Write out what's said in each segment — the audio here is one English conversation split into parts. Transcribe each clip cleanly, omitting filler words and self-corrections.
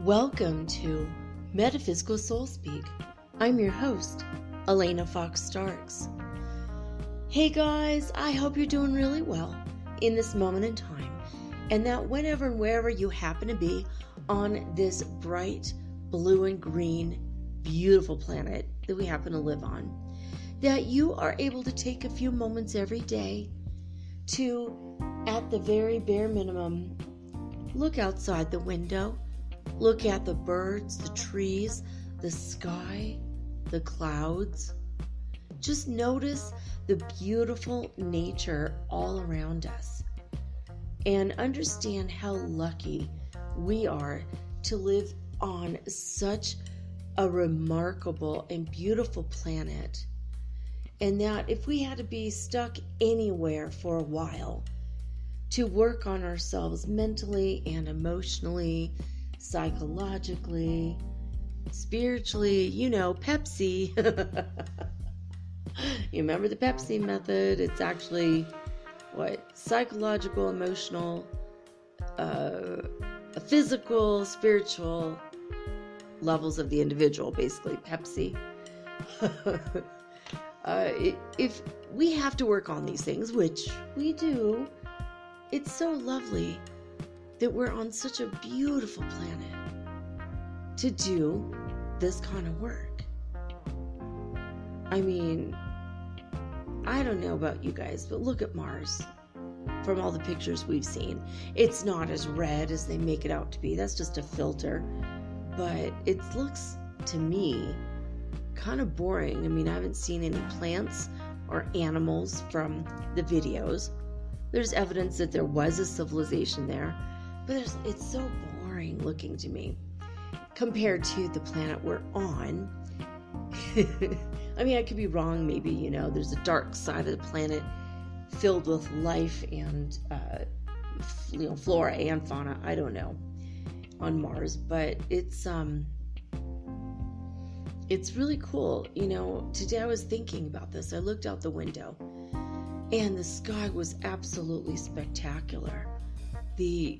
Welcome to Metaphysical Soul Speak. I'm your host, Elena Fox Starks. Hey guys, I hope you're doing really well in this moment in time, and that whenever and wherever you happen to be on this bright blue and green, beautiful planet that we happen to live on, that you are able to take a few moments every day to, at the very bare minimum, look outside the window. Look at the birds, the trees, the sky, the clouds. Just notice the beautiful nature all around us and understand how lucky we are to live on such a remarkable and beautiful planet. And that if we had to be stuck anywhere for a while to work on ourselves mentally and emotionally, psychologically, spiritually, PEPSI. You remember the PEPSI method? It's actually psychological, emotional, physical, spiritual levels of the individual, basically PEPSI. If we have to work on these things, which we do, it's so lovely that we're on such a beautiful planet to do this kind of work. I mean, I don't know about you guys, but look at Mars. From all the pictures we've seen, it's not as red as they make it out to be. That's just a filter. But it looks, to me, kind of boring. I mean, I haven't seen any plants or animals from the videos. There's evidence that there was a civilization there. But it's so boring looking to me compared to the planet we're on. I mean, I could be wrong, maybe, there's a dark side of the planet filled with life and, flora and fauna. I don't know on Mars, but it's really cool. Today I was thinking about this. I looked out the window and the sky was absolutely spectacular. The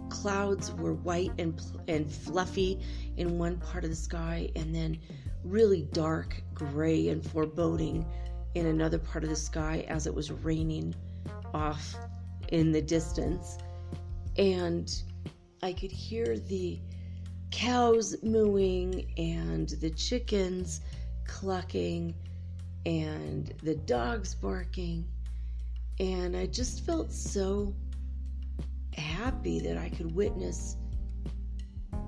clouds were white and fluffy in one part of the sky, and then really dark gray and foreboding in another part of the sky as it was raining off in the distance. And I could hear the cows mooing and the chickens clucking and the dogs barking, and I just felt so happy that I could witness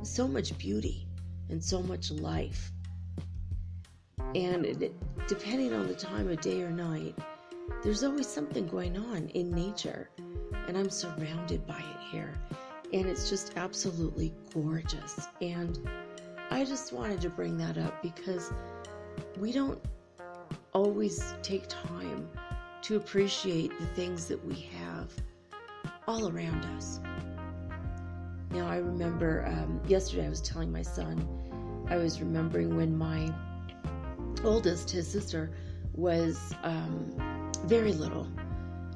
so much beauty and so much life. And depending on the time of day or night, there's always something going on in nature, and I'm surrounded by it here, and it's just absolutely gorgeous. And I just wanted to bring that up because we don't always take time to appreciate the things that we have all around us. Now, I remember yesterday I was telling my son, I was remembering when my oldest, his sister, was very little.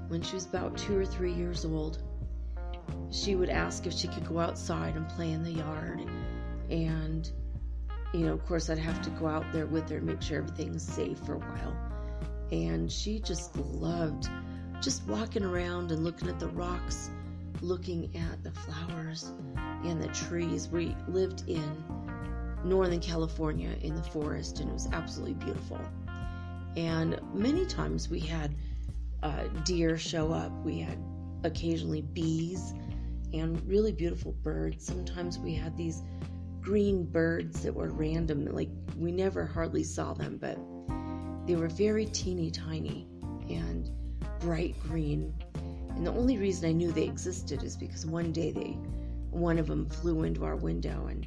When she was about 2 or 3 years old, she would ask if she could go outside and play in the yard. And, of course, I'd have to go out there with her and make sure everything's safe for a while. And she just loved just walking around and looking at the rocks, looking at the flowers and the trees. We lived in Northern California in the forest, and it was absolutely beautiful. And many times we had deer show up. We had occasionally bees and really beautiful birds. Sometimes we had these green birds that were random. Like, we never hardly saw them, but they were very teeny tiny and bright green. And the only reason I knew they existed is because one day one of them flew into our window and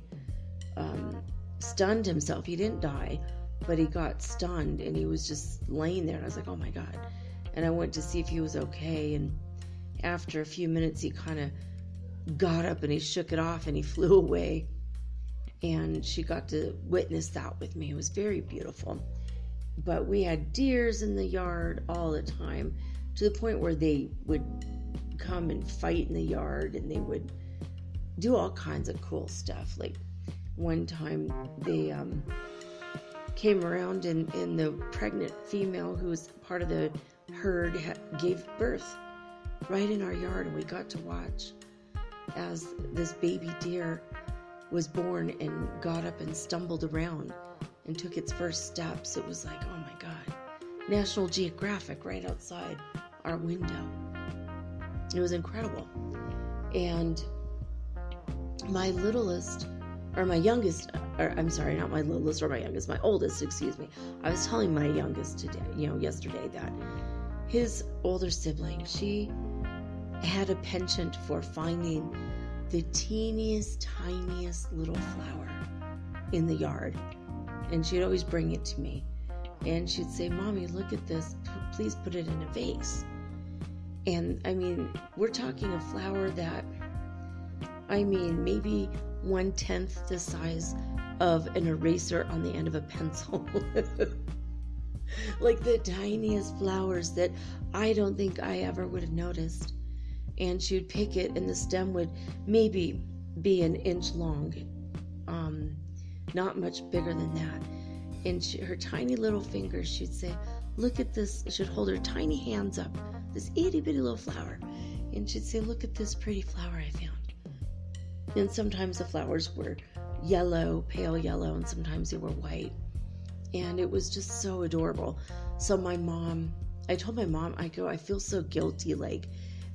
stunned himself. He didn't die, but he got stunned, and he was just laying there. And I was like, oh my God. And I went to see if he was okay. And after a few minutes, he kind of got up and he shook it off and he flew away. And she got to witness that with me. It was very beautiful. But we had deers in the yard all the time, to the point where they would come and fight in the yard, and they would do all kinds of cool stuff. Like, one time they came around, and the pregnant female who was part of the herd gave birth right in our yard, and we got to watch as this baby deer was born and got up and stumbled around and took its first steps. It was like, oh my God, National Geographic right outside our window. It was incredible. And my littlest, or my youngest, or I'm sorry, not my littlest or my youngest, my oldest, excuse me. I was telling my youngest yesterday that his older sibling, she had a penchant for finding the teeniest, tiniest little flower in the yard. And she'd always bring it to me. And she'd say, Mommy, look at this. Please put it in a vase. And I mean, we're talking a flower that, I mean, maybe 1/10 the size of an eraser on the end of a pencil. Like the tiniest flowers that I don't think I ever would have noticed. And she would pick it, and the stem would maybe be an inch long, not much bigger than that. And her tiny little fingers, she'd say, look at this. She'd hold her tiny hands up, this itty bitty little flower, and she'd say, look at this pretty flower I found. And sometimes the flowers were yellow, pale yellow, and sometimes they were white. And it was just so adorable. So I told my mom, I feel so guilty, like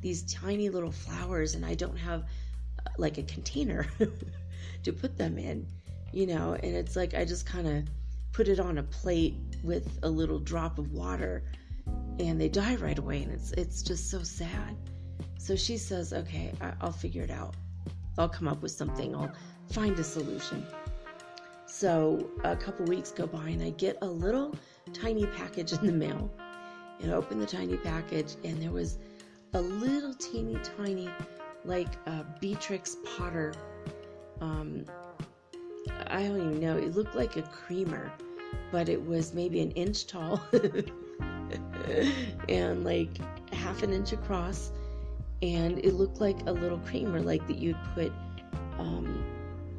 these tiny little flowers, and I don't have like a container to put them in, and it's like I just kind of put it on a plate with a little drop of water, and they die right away, and it's just so sad. So she says, okay, I'll figure it out. I'll come up with something. I'll find a solution. So a couple weeks go by, and I get a little tiny package in the mail, and I open the tiny package, and there was a little teeny tiny, like Beatrix Potter, I don't even know, it looked like a creamer, but it was maybe an inch tall and like half an inch across, and it looked like a little creamer, like that you'd put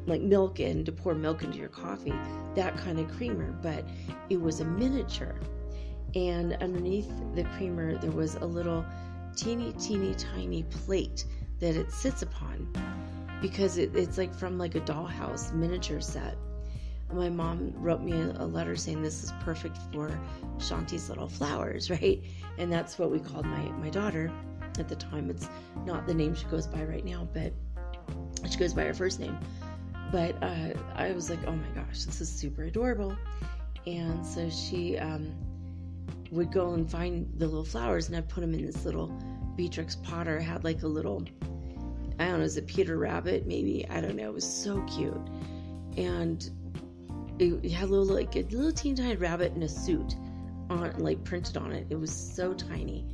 like milk in to pour milk into your coffee, that kind of creamer, but it was a miniature. And underneath the creamer there was a little teeny tiny plate that it sits upon, because it's like from like a dollhouse miniature set. My mom wrote me a letter saying this is perfect for Shanti's little flowers, right? And that's what we called my daughter at the time. It's not the name she goes by right now, but she goes by her first name. But I was like, oh my gosh, this is super adorable. And so she would go and find the little flowers, and I'd put them in this little Beatrix Potter. It had like a little, I don't know, is it Peter Rabbit? Maybe, I don't know. It was so cute. And it had a little teeny tiny rabbit in a suit on, like printed on it. It was so tiny,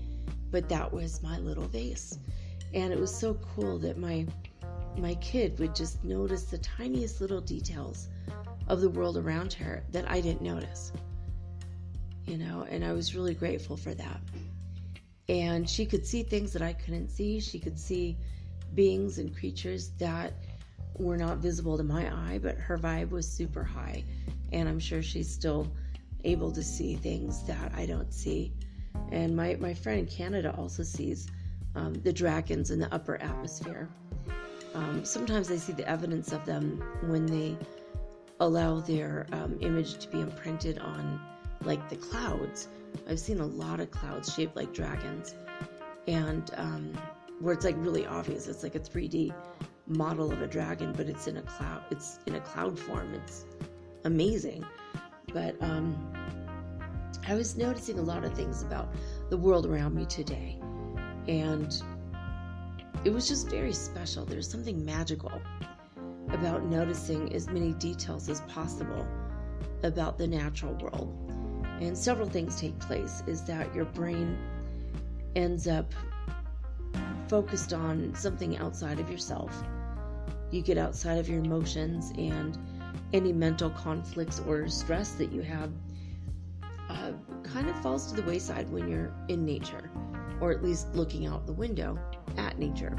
but that was my little vase. And it was so cool that my kid would just notice the tiniest little details of the world around her that I didn't notice, and I was really grateful for that. And she could see things that I couldn't see. She could see beings and creatures that were not visible to my eye, but her vibe was super high, and I'm sure she's still able to see things that I don't see. And my friend in Canada also sees the dragons in the upper atmosphere. Sometimes I see the evidence of them when they allow their image to be imprinted on like the clouds. I've seen a lot of clouds shaped like dragons, and where it's like really obvious. It's like a 3D model of a dragon, but it's in a cloud. It's in a cloud form. It's amazing. But I was noticing a lot of things about the world around me today, and it was just very special. There's something magical about noticing as many details as possible about the natural world. And several things take place is that your brain ends up focused on something outside of yourself. You get outside of your emotions, and any mental conflicts or stress that you have kind of falls to the wayside when you're in nature, or at least looking out the window at nature.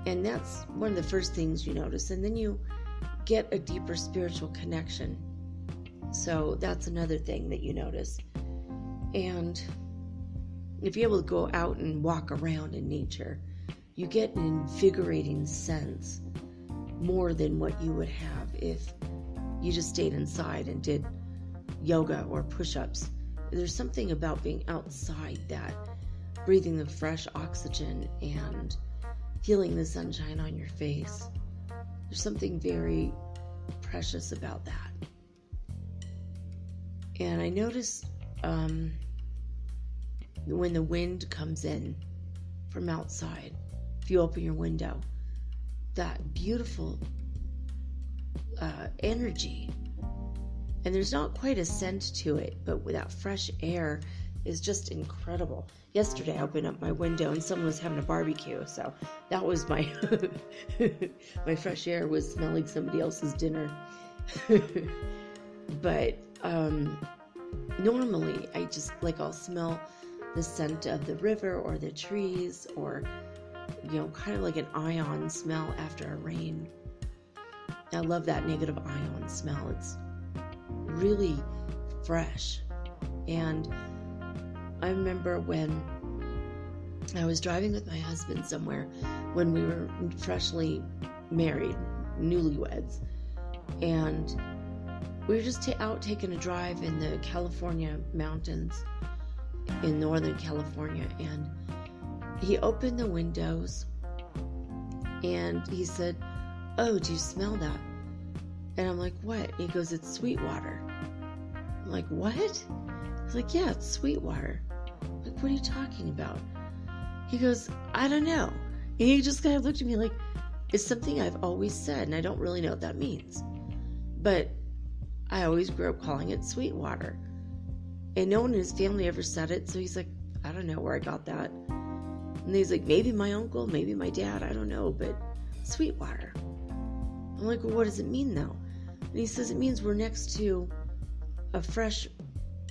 And that's one of the first things you notice. And then you get a deeper spiritual connection. So that's another thing that you notice. And if you're able to go out and walk around in nature, you get an invigorating sense more than what you would have if you just stayed inside and did yoga or push-ups. There's something about being outside, that breathing the fresh oxygen and feeling the sunshine on your face. There's something very precious about that. And I notice when the wind comes in from outside, if you open your window, that beautiful energy. And there's not quite a scent to it, but with that fresh air is just incredible. Yesterday I opened up my window and someone was having a barbecue, so that was my my fresh air was smelling somebody else's dinner. But normally I just I'll smell the scent of the river or the trees, or kind of like an ion smell after a rain. I love that negative ion smell. It's really fresh. And I remember when I was driving with my husband somewhere when we were freshly married, newlyweds, and we were just out taking a drive in the California mountains in Northern California, and he opened the windows and he said, "Oh, do you smell that?" And I'm like, "What?" He goes, "It's sweet water." I'm like, "What?" He's like, "Yeah, it's sweet water." I'm like, "What are you talking about?" He goes, "I don't know." And he just kind of looked at me like, it's something I've always said, and I don't really know what that means. But I always grew up calling it sweet water. And no one in his family ever said it, so he's like, "I don't know where I got that." And he's like, "Maybe my uncle, maybe my dad, I don't know, but sweet water." I'm like, "Well, what does it mean though?" And he says it means we're next to a fresh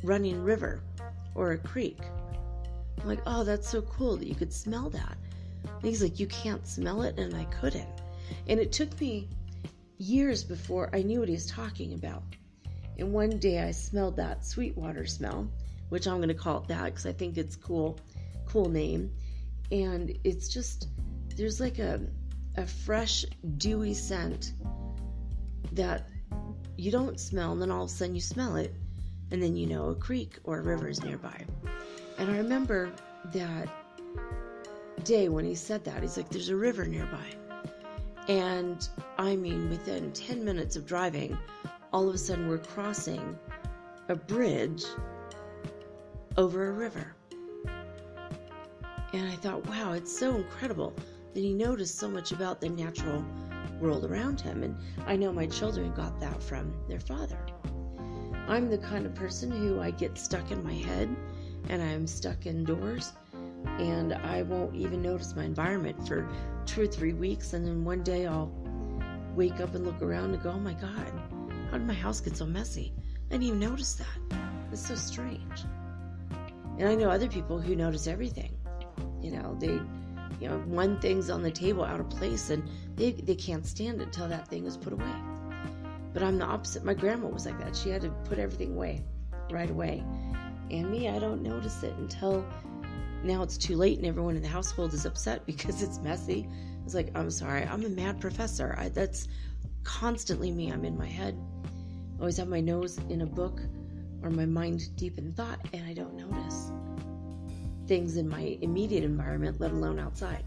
running river or a creek. I'm like, "Oh, that's so cool that you could smell that." And he's like, "You can't smell it," and I couldn't. And it took me years before I knew what he was talking about. And one day I smelled that sweet water smell, which I'm going to call it that because I think it's cool name. And it's just, there's like a fresh, dewy scent that you don't smell, and then all of a sudden you smell it, and then a creek or a river is nearby. And I remember that day when he said that, he's like, "There's a river nearby." And I mean, within 10 minutes of driving, all of a sudden we're crossing a bridge over a river. And I thought, wow, it's so incredible that he noticed so much about the natural world around him. And I know my children got that from their father. I'm the kind of person who I get stuck in my head, and I'm stuck indoors, and I won't even notice my environment for 2 or 3 weeks, and then one day I'll wake up and look around and go, "Oh my God, how did my house get so messy? I didn't even notice that. It's so strange." And I know other people who notice everything. One thing's on the table out of place, and they can't stand it until that thing is put away. But I'm the opposite. My grandma was like that. She had to put everything away right away. And me, I don't notice it until now it's too late and everyone in the household is upset because it's messy. It's like, I'm sorry, I'm a mad professor. That's constantly me. I'm in my head. I always have my nose in a book or my mind deep in thought, and I don't notice things in my immediate environment, let alone outside.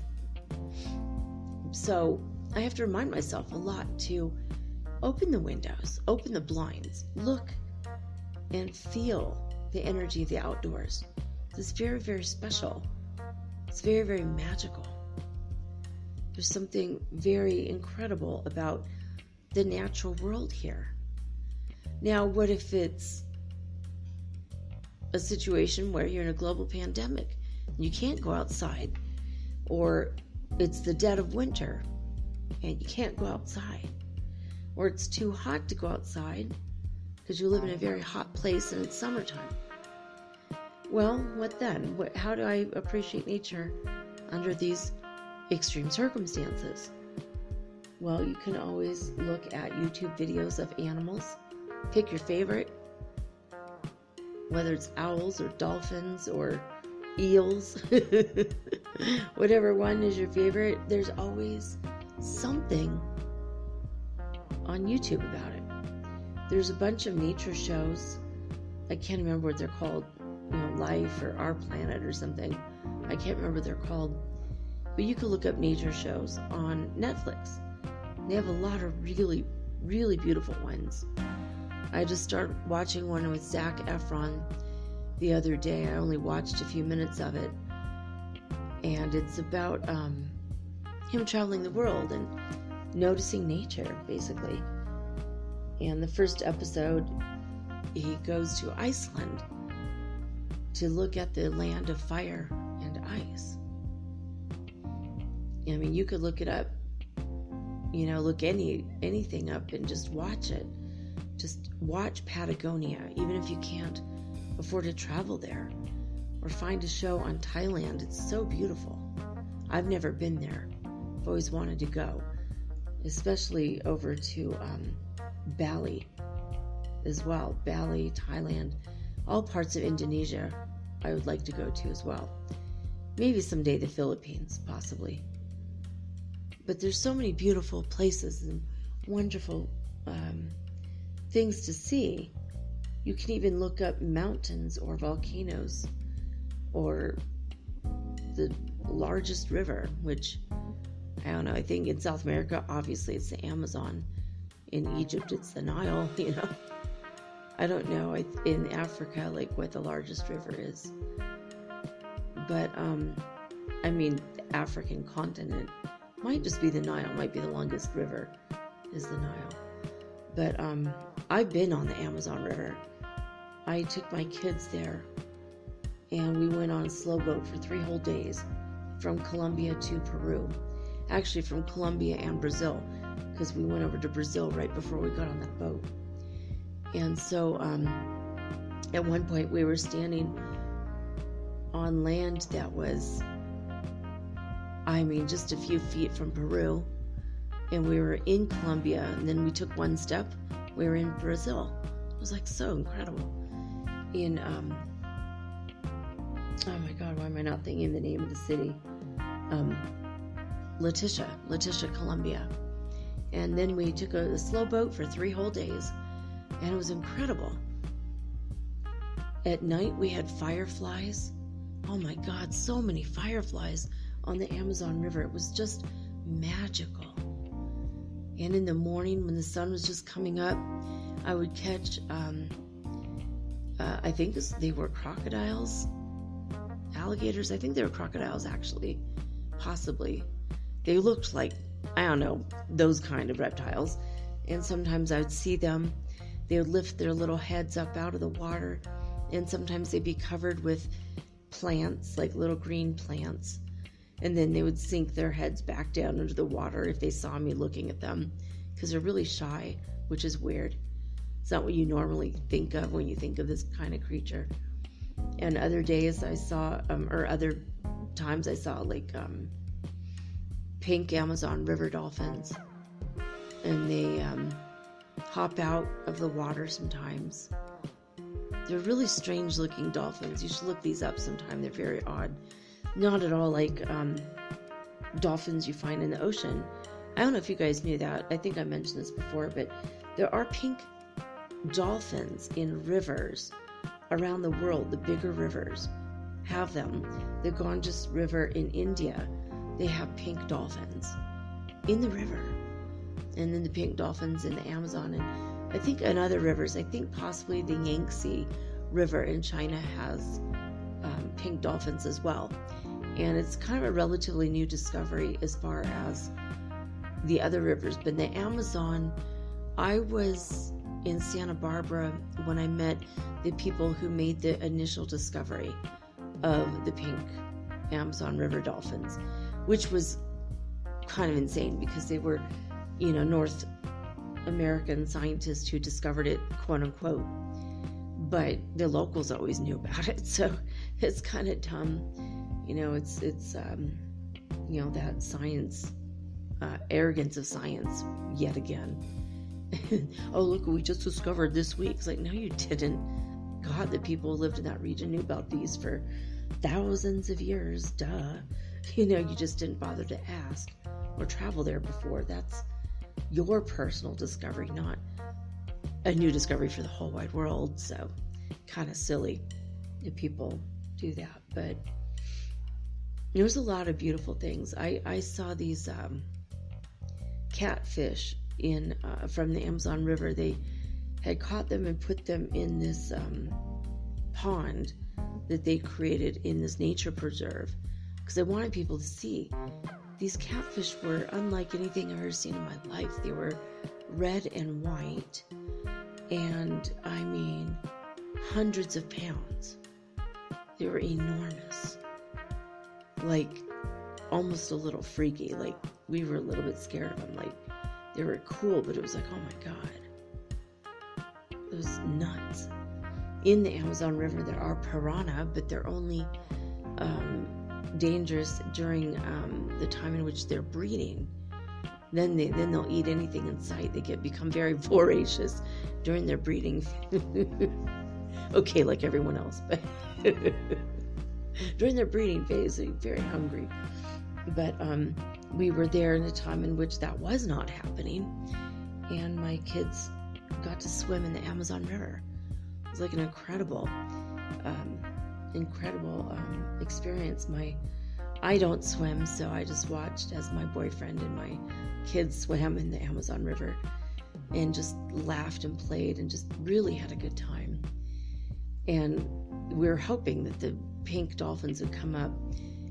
So I have to remind myself a lot to open the windows, open the blinds, look and feel the energy of the outdoors. It's very, very special. It's very, very magical. There's something very incredible about the natural world here. Now, what if it's a situation where you're in a global pandemic and you can't go outside, or it's the dead of winter and you can't go outside, or it's too hot to go outside because you live in a very hot place and it's summertime? Well, what then? How do I appreciate nature under these extreme circumstances? Well, you can always look at YouTube videos of animals. Pick your favorite, whether it's owls or dolphins or eels, whatever one is your favorite. There's always something on YouTube about it. There's a bunch of nature shows. I can't remember what they're called, Life or Our Planet or something. I can't remember what they're called. But you can look up nature shows on Netflix. They have a lot of really, really beautiful ones. I just started watching one with Zac Efron the other day. I only watched a few minutes of it. And it's about him traveling the world and noticing nature, basically. And the first episode, he goes to Iceland to look at the land of fire and ice. I mean, you could look it up, look anything up and just watch it. Just watch Patagonia, even if you can't afford to travel there. Or find a show on Thailand. It's so beautiful. I've never been there. I've always wanted to go. Especially over to Bali as well. Bali, Thailand, all parts of Indonesia I would like to go to as well. Maybe someday the Philippines, possibly. But there's so many beautiful places and wonderful things to see. You can even look up mountains or volcanoes or the largest river, which, I don't know, I think in South America, obviously it's the Amazon. In Egypt, it's the Nile, I don't know in Africa, what the largest river is. But, the African continent might just be the Nile, might be the longest river is the Nile. But, I've been on the Amazon River. I took my kids there and we went on a slow boat for 3 whole days from Colombia to Peru. Actually, from Colombia and Brazil, because we went over to Brazil right before we got on that boat. And so at one point we were standing on land that was, just a few feet from Peru, and we were in Colombia, and then we took one step, we were in Brazil. It was so incredible. In oh my God, why am I not thinking the name of the city? Leticia, Colombia. And then we took a slow boat for 3 whole days, and it was incredible. At night we had fireflies. Oh my God, so many fireflies on the Amazon River. It was just magical. And in the morning when the sun was just coming up, I would catch, I think they were crocodiles, alligators. I think they were crocodiles, actually, possibly. They looked like, those kind of reptiles. And sometimes I would see them. They would lift their little heads up out of the water, and sometimes they'd be covered with plants, like little green plants. And then they would sink their heads back down into the water if they saw me looking at them, because they're really shy, which is weird. It's not what you normally think of when you think of this kind of creature. And other days I saw, other times I saw pink Amazon River dolphins, and they hop out of the water sometimes. They're really strange looking dolphins. You should look these up sometime. They're very odd. Not at all like dolphins you find in the ocean. I don't know if you guys knew that. I think I mentioned this before, but there are pink dolphins in rivers around the world. The bigger rivers have them. The Ganges River in India, they have pink dolphins. in the river. And then the pink dolphins in the Amazon, and I think in other rivers, I think possibly the Yangtze River in China has pink dolphins as well. And it's kind of a relatively new discovery as far as the other rivers. But in the Amazon, I was in Santa Barbara when I met the people who made the initial discovery of the pink Amazon River dolphins, which was kind of insane because they were, North American scientists who discovered it, quote unquote. But the locals always knew about it, so it's kind of dumb. It's that science, arrogance of science yet again. Oh, look, we just discovered this week. It's like, no, you didn't. God, the people who lived in that region knew about these for thousands of years. Duh. You just didn't bother to ask or travel there before. That's your personal discovery, not a new discovery for the whole wide world. So kind of silly if people do that. But there's a lot of beautiful things. I saw these catfish from the Amazon River. They had caught them and put them in this pond that they created in this nature preserve because they wanted people to see. These catfish were unlike anything I've ever seen in my life. They were red and white, and I mean hundreds of pounds. They were enormous, like almost a little freaky. Like we were a little bit scared of them. Like they were cool, but it was like, oh my God, it was nuts. In the Amazon River, there are piranha, but they're only dangerous during the time in which they're breeding. Then they'll eat anything in sight. They become very voracious during their breeding. Okay, like everyone else, but during their breeding phase, they're very hungry. But we were there in a time in which that was not happening, and my kids got to swim in the Amazon River. It was like an incredible experience. I don't swim, so I just watched as my boyfriend and my kids swam in the Amazon River and just laughed and played and just really had a good time. And we were hoping that the pink dolphins would come up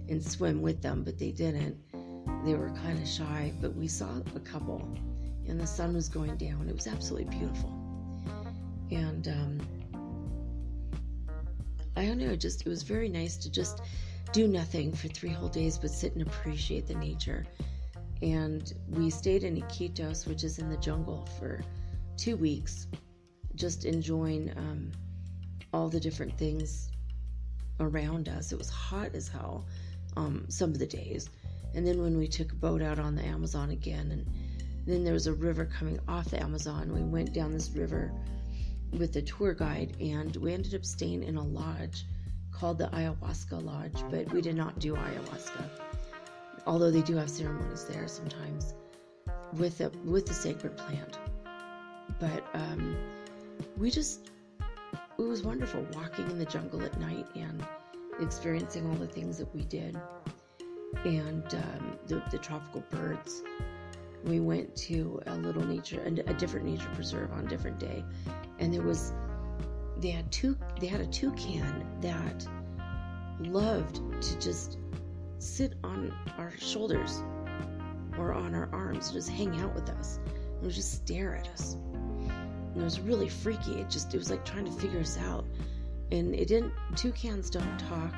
and swim with them, but they didn't. They were kind of shy, but we saw a couple, and the sun was going down. It was absolutely beautiful. And I don't know, it was very nice to just do nothing for 3 whole days but sit and appreciate the nature. And we stayed in Iquitos, which is in the jungle, for 2 weeks, just enjoying all the different things around us. It was hot as hell some of the days. And then when we took a boat out on the Amazon again, and then there was a river coming off the Amazon, we went down this river with a tour guide, and we ended up staying in a lodge called the Ayahuasca Lodge, but we did not do ayahuasca, although they do have ceremonies there sometimes with the sacred plant. But it was wonderful walking in the jungle at night and experiencing all the things that we did, and the tropical birds. We went to a different nature preserve on a different day, and they had a toucan that loved to just sit on our shoulders or on our arms and just hang out with us and would just stare at us. And it was really freaky. It was like trying to figure us out. And toucans don't talk,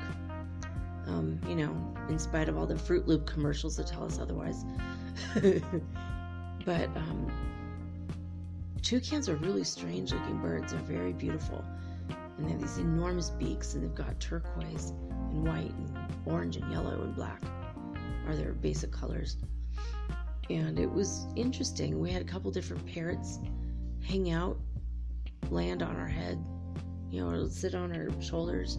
in spite of all the Fruit Loop commercials that tell us otherwise. But toucans are really strange looking birds. They're very beautiful. And they have these enormous beaks, and they've got turquoise and white and orange and yellow and black are their basic colors. And it was interesting. We had a couple different parrots hang out, land on our head, or sit on our shoulders.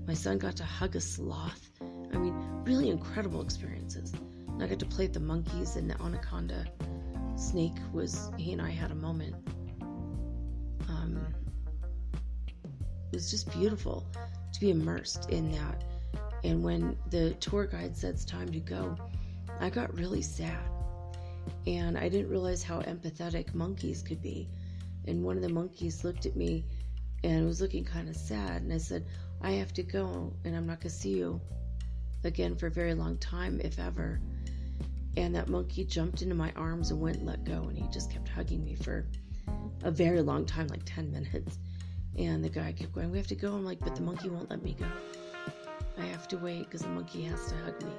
My son got to hug a sloth. I mean, really incredible experiences. And I got to play with the monkeys, and the anaconda snake he and I had a moment. It was just beautiful to be immersed in that. And when the tour guide said it's time to go, I got really sad. And I didn't realize how empathetic monkeys could be. And one of the monkeys looked at me and was looking kind of sad. And I said, I have to go, and I'm not going to see you again for a very long time, if ever. And that monkey jumped into my arms and wouldn't let go. And he just kept hugging me for a very long time, like 10 minutes. And the guy kept going, we have to go. I'm like, but the monkey won't let me go. I have to wait because the monkey has to hug me.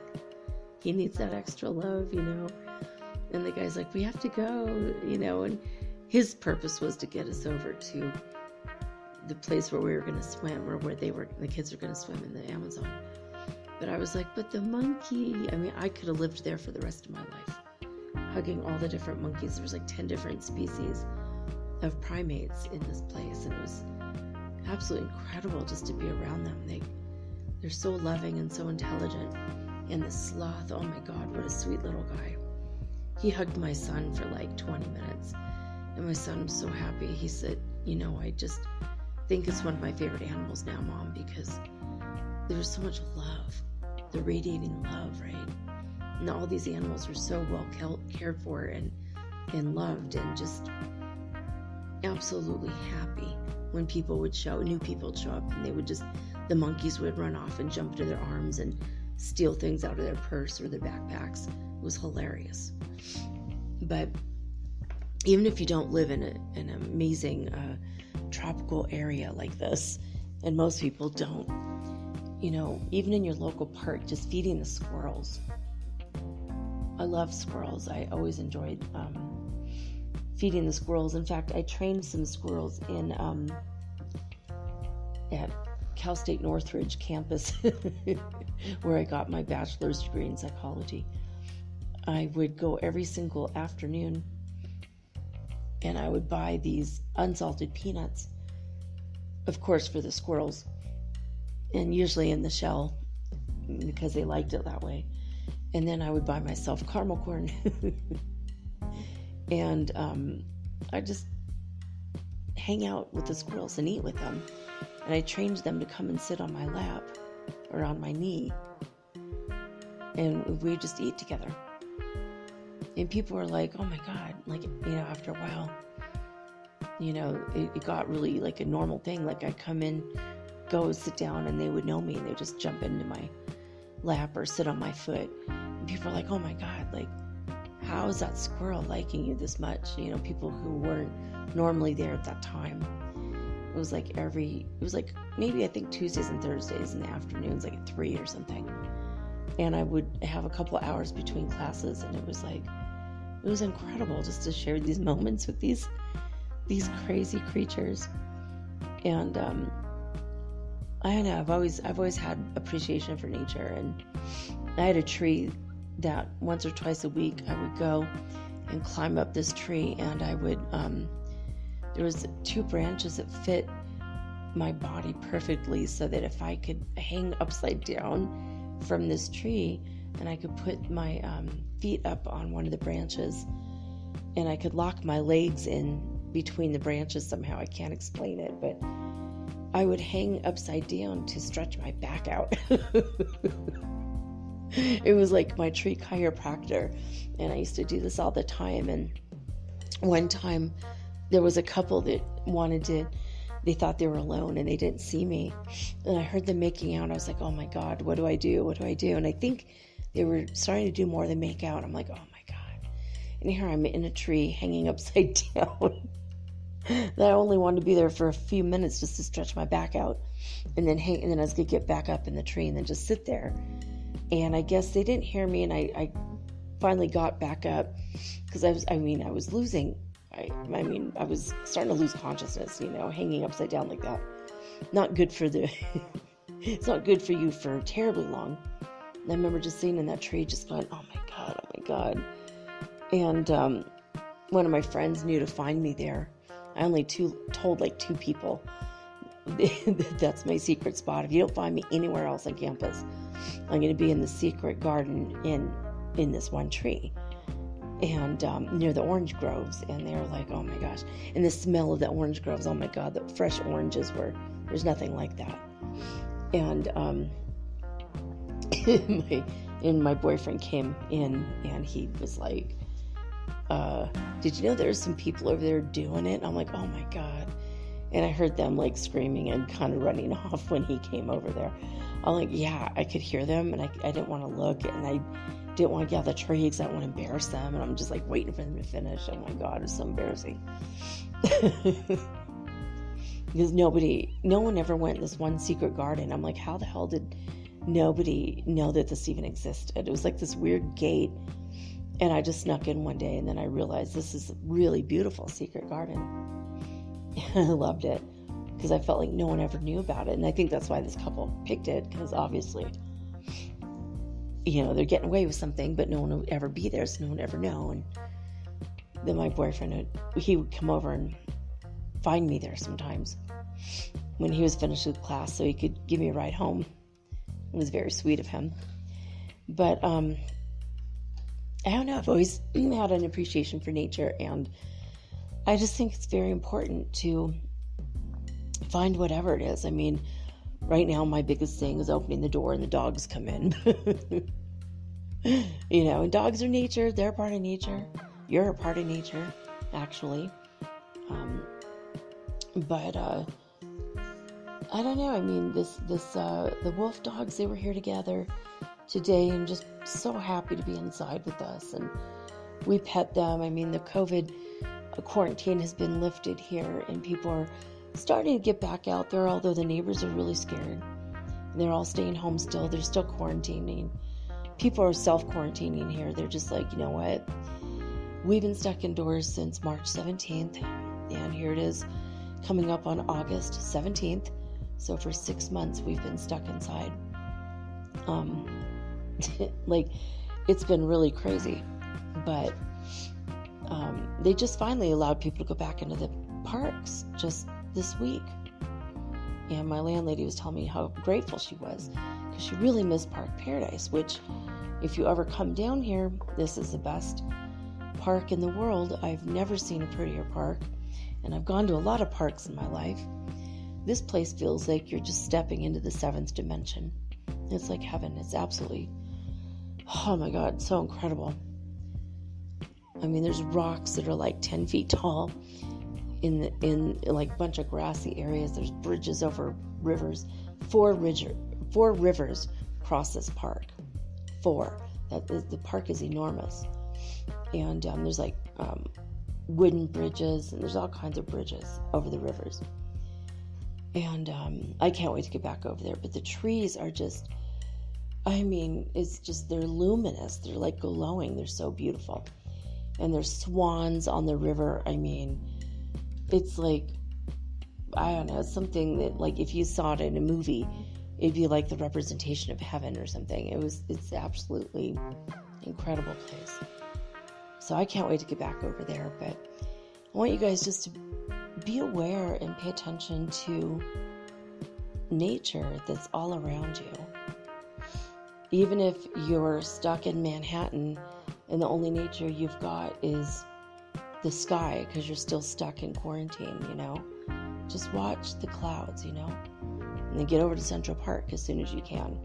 He needs that extra love, And the guy's like, we have to go, and his purpose was to get us over to the place where we were going to swim, or where the kids were going to swim in the Amazon. But I was like, but the monkey, I could have lived there for the rest of my life, hugging all the different monkeys. There was like 10 different species of primates in this place, and it was absolutely incredible just to be around them. They're so loving and so intelligent. And the sloth, oh my God, what a sweet little guy. He hugged my son for like 20 minutes. And my son was so happy. He said, I just think it's one of my favorite animals now, Mom, because there's so much love. The radiating love, right? And all these animals were so well cared for and loved, and just absolutely happy when new people would show up, and the monkeys would run off and jump into their arms and steal things out of their purse or their backpacks. It was hilarious. But even if you don't live in an amazing tropical area like this, and most people don't, even in your local park, just feeding the squirrels. I love squirrels. I always enjoyed feeding the squirrels. In fact, I trained some squirrels at Cal State Northridge campus where I got my bachelor's degree in psychology. I would go every single afternoon, and I would buy these unsalted peanuts, of course, for the squirrels, and usually in the shell because they liked it that way. And then I would buy myself caramel corn and I just hang out with the squirrels and eat with them. And I trained them to come and sit on my lap or on my knee, and we just eat together. And people were like, oh my God, after a while, it got really like a normal thing. Like I'd come in, go sit down, and they would know me, and they'd just jump into my lap or sit on my foot. And people were like, oh my God, how is that squirrel liking you this much? People who weren't normally there at that time. It was like maybe I think Tuesdays and Thursdays in the afternoons, like at 3 or something. And I would have a couple hours between classes, and it was incredible just to share these moments with these crazy creatures. And I don't know, I've always had appreciation for nature. And I had a tree that once or twice a week I would go and climb up this tree, and I would there was 2 branches that fit my body perfectly, so that if I could hang upside down from this tree, and I could put my feet up on one of the branches, and I could lock my legs in between the branches somehow. I can't explain it, but I would hang upside down to stretch my back out. It was like my tree chiropractor, and I used to do this all the time. And one time there was a couple that they thought they were alone and they didn't see me, and I heard them making out. I was like, oh my God, what do I do? And I think they were starting to do more than make out. I'm like, oh my God. And here I'm in a tree hanging upside down. That I only wanted to be there for a few minutes just to stretch my back out, and then I was gonna get back up in the tree and then just sit there. And I guess they didn't hear me, and I finally got back up because I was losing. I was starting to lose consciousness, hanging upside down like that. Not good for it's not good for you for terribly long. And I remember just sitting in that tree, just going, oh my God. And one of my friends knew to find me there. I only told 2 people. That's my secret spot. If you don't find me anywhere else on campus, I'm going to be in the secret garden in this one tree, and near the orange groves. And they were like, oh my gosh. And the smell of the orange groves, oh my God, the fresh oranges there's nothing like that. And my boyfriend came in, and he was like, did you know there's some people over there doing it? And I'm like, oh my God. And I heard them like screaming and kind of running off when he came over there. I'm like, yeah, I could hear them, and I didn't want to look, and I didn't want to get out the tree because I don't want to embarrass them, and I'm just like waiting for them to finish. Oh my God, it's so embarrassing. Because no one ever went in this one secret garden. I'm like, how the hell did nobody know that this even existed? It was like this weird gate, and I just snuck in one day, and then I realized this is a really beautiful secret garden. I loved it because I felt like no one ever knew about it, and I think that's why this couple picked it, because obviously, they're getting away with something, but no one would ever be there, so no one would ever know. And then my boyfriend, he would come over and find me there sometimes when he was finished with class so he could give me a ride home. It was very sweet of him. But I don't know, I've always had an appreciation for nature, and I just think it's very important to find whatever it is. I mean, right now my biggest thing is opening the door and the dogs come in. And dogs are nature. They're a part of nature. You're a part of nature, actually. But I don't know. I mean, the wolf dogs, they were here together today, and just so happy to be inside with us. And we pet them. I mean, the COVID quarantine has been lifted here, and people are starting to get back out there, although the neighbors are really scared. They're all staying home still. They're still quarantining. People are self-quarantining here. They're just like, you know what? We've been stuck indoors since March 17th, and here it is coming up on August 17th. So for 6 months, we've been stuck inside. It's been really crazy. But they just finally allowed people to go back into the parks just this week. And my landlady was telling me how grateful she was, because she really missed Park Paradise, which, if you ever come down here, this is the best park in the world. I've never seen a prettier park, and I've gone to a lot of parks in my life. This place feels like you're just stepping into the seventh dimension. It's like heaven. It's absolutely, oh my God, so incredible. I mean, there's rocks that are like 10 feet tall in like a bunch of grassy areas. There's bridges over rivers. Four rivers cross this park. 4. The park is enormous. And there's like wooden bridges, and there's all kinds of bridges over the rivers. And I can't wait to get back over there. But the trees are just, I mean, it's just, they're luminous. They're like glowing. They're so beautiful. And there's swans on the river. I mean, it's like, I don't know, something that, like, if you saw it in a movie, it'd be like the representation of heaven or something. It's absolutely incredible place. So I can't wait to get back over there. But I want you guys just to be aware and pay attention to nature that's all around you. Even if you're stuck in Manhattan and the only nature you've got is the sky because you're still stuck in quarantine, just watch the clouds, and then get over to Central Park as soon as you can,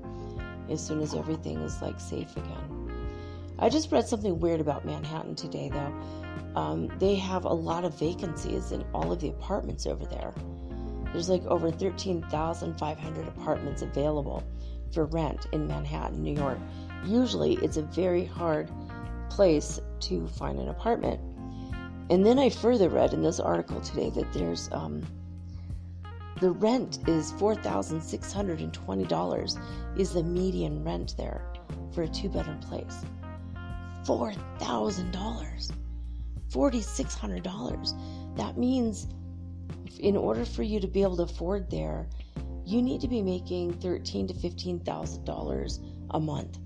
as soon as everything is like safe again. I just read something weird about Manhattan today, though. They have a lot of vacancies in all of the apartments over there. There's like over 13,500 apartments available for rent in Manhattan, New York. Usually it's a very hard place to find an apartment. And then I further read in this article today that there's the rent is $4,620 is the median rent there for a 2-bedroom place. $4,000, $4,600. That means in order for you to be able to afford there, you need to be making $13,000 to $15,000 a month.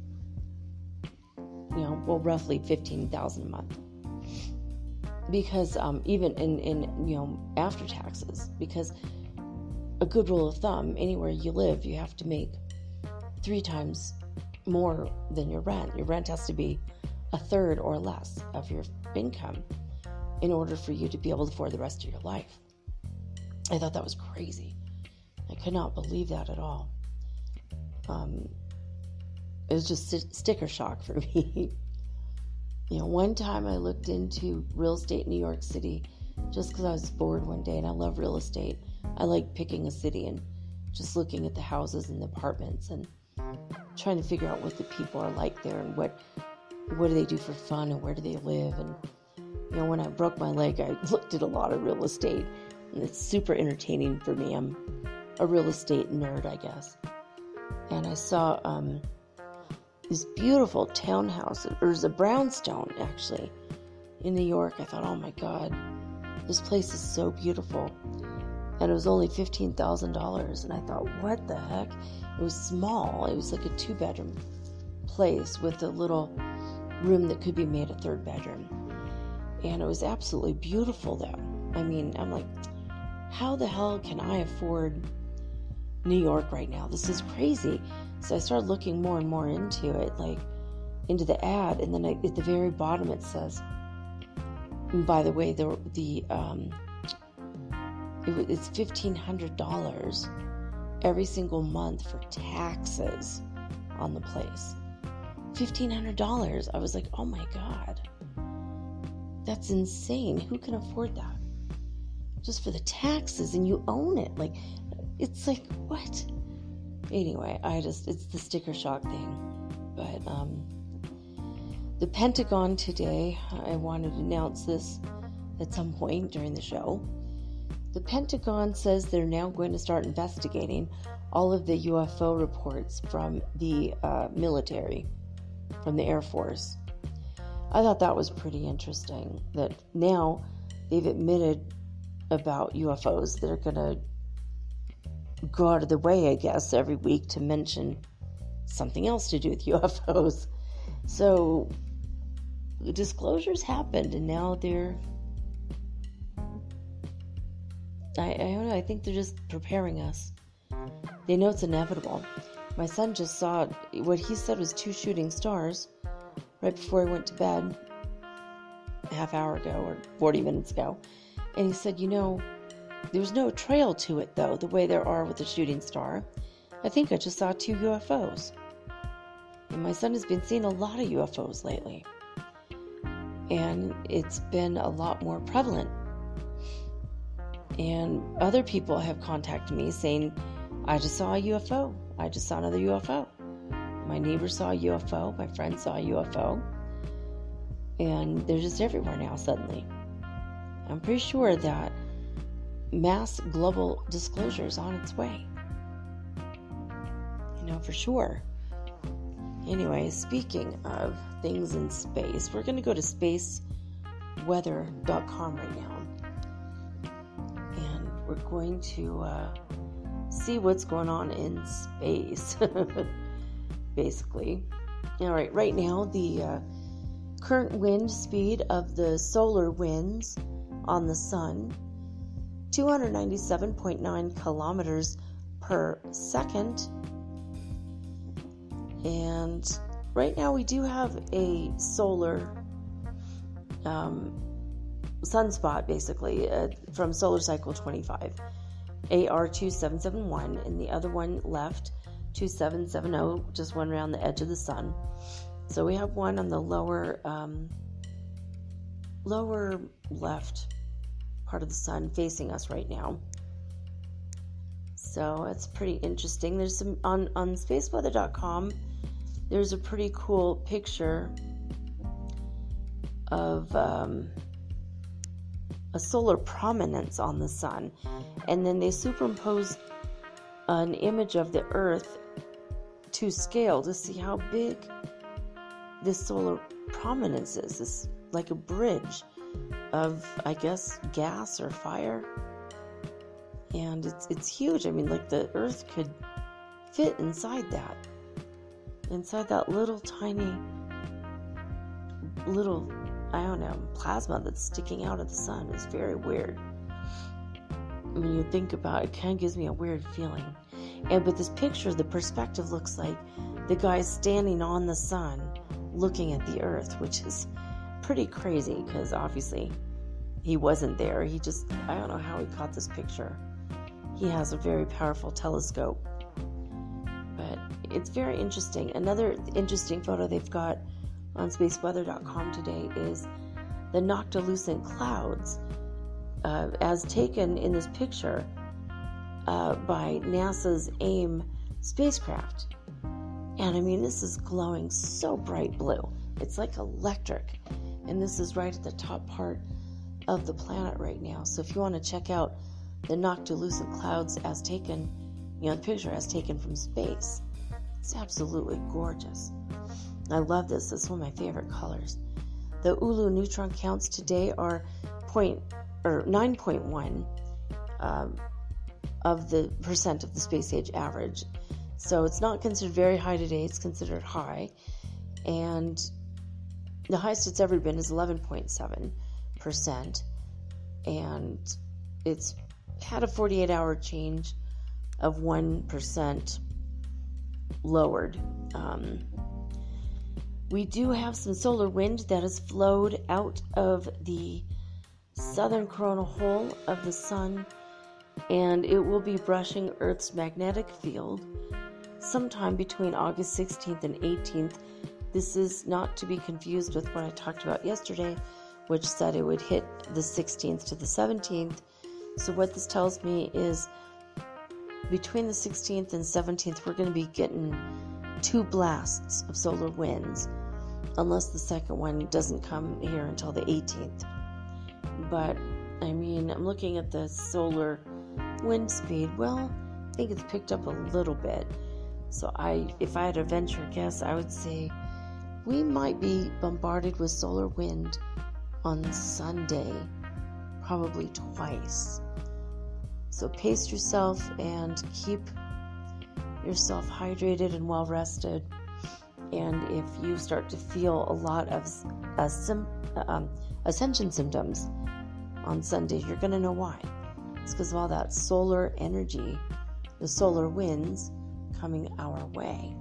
Roughly $15,000 a month. Because even in after taxes, because a good rule of thumb, anywhere you live, you have to make 3 times more than your rent. Your rent has to be 1/3 or less of your income in order for you to be able to afford the rest of your life. I thought that was crazy. I could not believe that at all. It was just sticker shock for me. One time I looked into real estate in New York City just because I was bored one day, and I love real estate. I like picking a city and just looking at the houses and the apartments and trying to figure out what the people are like there and what do they do for fun and where do they live. And when I broke my leg, I looked at a lot of real estate, and it's super entertaining for me. I'm a real estate nerd, I guess. And I saw this beautiful townhouse. It was a brownstone, actually, in New York. I thought, oh my God, this place is so beautiful. And it was only $15,000. And I thought, what the heck? It was small. It was like a 2-bedroom place with a little room that could be made a 3rd bedroom. And it was absolutely beautiful, though. I mean, I'm like, how the hell can I afford New York right now? This is crazy. So I started looking more and more into it, like into the ad, and then at the very bottom it says, and by the way, it's $1,500 every single month for taxes on the place. $1,500. I was like, oh my God, that's insane. Who can afford that? Just for the taxes, and you own it. Like, it's like, what? Anyway, it's the sticker shock thing. But the Pentagon today, I wanted to announce this at some point during the show. The Pentagon says they're now going to start investigating all of the UFO reports from the military, from the Air Force. I thought that was pretty interesting, that now they've admitted about UFOs. They're going to go out of the way, I guess, every week to mention something else to do with UFOs. So the disclosures happened, and now they're, I don't know, I think they're just preparing us. They know it's inevitable. My son just saw what he said was 2 shooting stars right before he went to bed a half hour ago or 40 minutes ago. And he said, there's no trail to it, though, the way there are with the shooting star. I think I just saw 2 UFOs. And my son has been seeing a lot of UFOs lately. And it's been a lot more prevalent. And other people have contacted me saying, I just saw a UFO. I just saw another UFO. My neighbor saw a UFO. My friend saw a UFO. And they're just everywhere now suddenly. I'm pretty sure that mass global disclosure is on its way. For sure. Anyway, speaking of things in space, we're going to go to spaceweather.com right now. And we're going to see what's going on in space, basically. All right, right now, the current wind speed of the solar winds on the sun, 297.9 kilometers per second. And right now we do have a solar sunspot, basically, from solar cycle 25, AR2771, and the other one left, 2770, just went around the edge of the sun. So we have one on the lower left part of the sun facing us right now. So it's pretty interesting. There's some on spaceweather.com. There's a pretty cool picture of a solar prominence on the sun, and then they superimposed an image of the Earth to scale to see how big this solar prominence is. It's like a bridge of, I guess, gas or fire. And it's huge. I mean, like the Earth could fit inside that little tiny, plasma that's sticking out of the sun. Is very weird. When you think about it, it kind of gives me a weird feeling. But this picture, the perspective looks like the guy's standing on the sun looking at the Earth, which is pretty crazy because obviously he wasn't there. I don't know how he caught this picture. He has a very powerful telescope. But it's very interesting. Another interesting photo they've got on spaceweather.com today is the noctilucent clouds, as taken in this picture by NASA's AIM spacecraft. And I mean, this is glowing so bright blue. It's like electric. And this is right at the top part of the planet right now. So if you want to check out the noctilucent clouds as taken, the picture as taken from space, it's absolutely gorgeous. I love this. It's one of my favorite colors. The Ulu neutron counts today are 9.1 of the percent of the space age average. So it's not considered very high today. It's considered high. And the highest it's ever been is 11.7%. And it's had a 48-hour change of 1% lowered. We do have some solar wind that has flowed out of the southern coronal hole of the sun, and it will be brushing Earth's magnetic field sometime between August 16th and 18th. This is not to be confused with what I talked about yesterday, which said it would hit the 16th to the 17th. So what this tells me is between the 16th and 17th, we're going to be getting 2 blasts of solar winds, unless the second one doesn't come here until the 18th. But, I mean, I'm looking at the solar wind speed. Well, I think it's picked up a little bit. So if I had to venture a guess, I would say we might be bombarded with solar wind on Sunday, probably twice. So pace yourself and keep yourself hydrated and well rested. And if you start to feel a lot of Ascension symptoms on Sunday, you're going to know why. It's because of all that solar energy, the solar winds coming our way.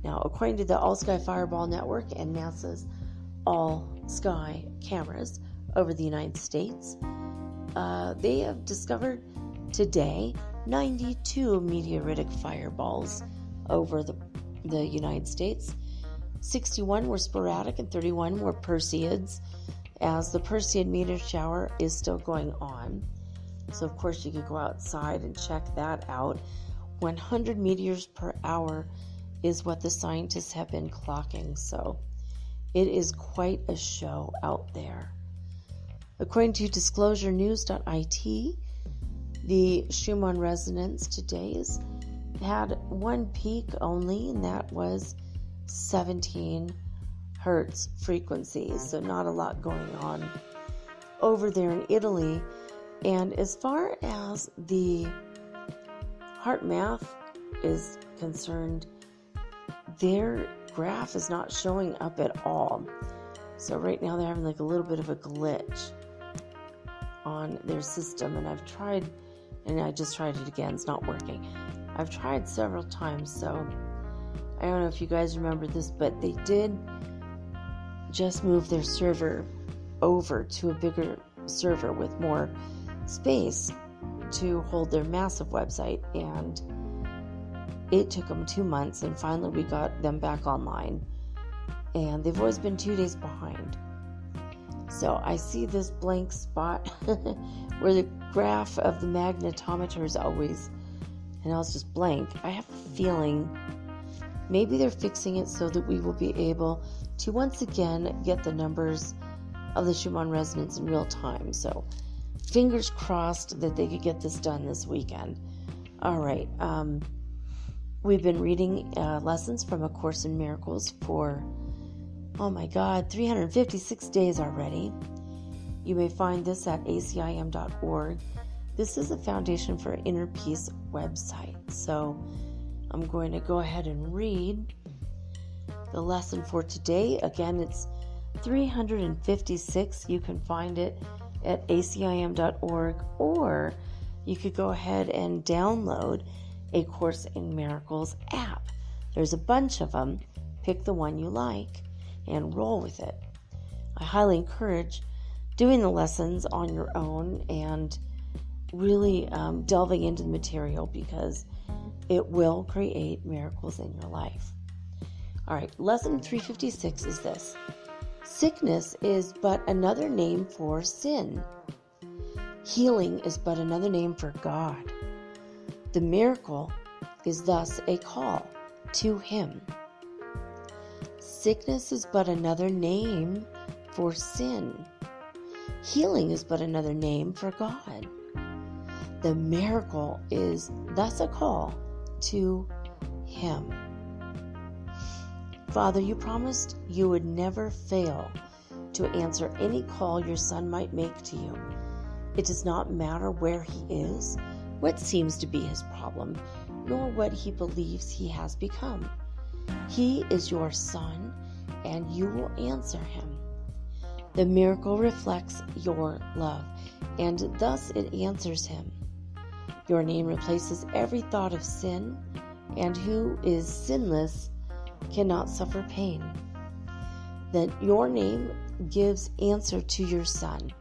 Now, according to the All Sky Fireball Network and NASA's All Sky cameras over the United States, they have discovered today 92 meteoritic fireballs over the United States. 61 were sporadic and 31 were Perseids, as the Perseid meteor shower is still going on. So, of course, you could go outside and check that out. 100 meteors per hour is what the scientists have been clocking. So, it is quite a show out there. According to disclosurenews.it, the Schumann Resonance today had one peak only, and that was 17 hertz frequencies, so not a lot going on over there in Italy. And as far as the heart math is concerned, their graph is not showing up at all. So right now they're having like a little bit of a glitch on their system, and I've tried, and I just tried it again, it's not working. I've tried several times, so I don't know if you guys remember this, but they did just move their server over to a bigger server with more space to hold their massive website, and it took them 2 months, and finally we got them back online, and they've always been 2 days behind. So I see this blank spot where the graph of the magnetometer is always, and now it's just blank. I have a feeling maybe they're fixing it so that we will be able to once again get the numbers of the Schumann Resonance in real time. So fingers crossed that they could get this done this weekend. All right. We've been reading lessons from A Course in Miracles for, 356 days already. You may find this at acim.org. This is the Foundation for Inner Peace website. So I'm going to go ahead and read the lesson for today. Again, it's 356. You can find it at acim.org, or you could go ahead and download A Course in Miracles app. There's a bunch of them. Pick the one you like and roll with it. I highly encourage doing the lessons on your own and really delving into the material, because it will create miracles in your life. All right, lesson 356 is this. Sickness is but another name for sin. Healing is but another name for God. The miracle is thus a call to Him. Sickness is but another name for sin. Healing is but another name for God. The miracle is thus a call to Him. Father, you promised you would never fail to answer any call your Son might make to you. It does not matter where he is, what seems to be his problem, nor what he believes he has become. He is your Son, and you will answer him. The miracle reflects your love, and thus it answers him. Your name replaces every thought of sin, and who is sinless cannot suffer pain. That your name gives answer to your Son,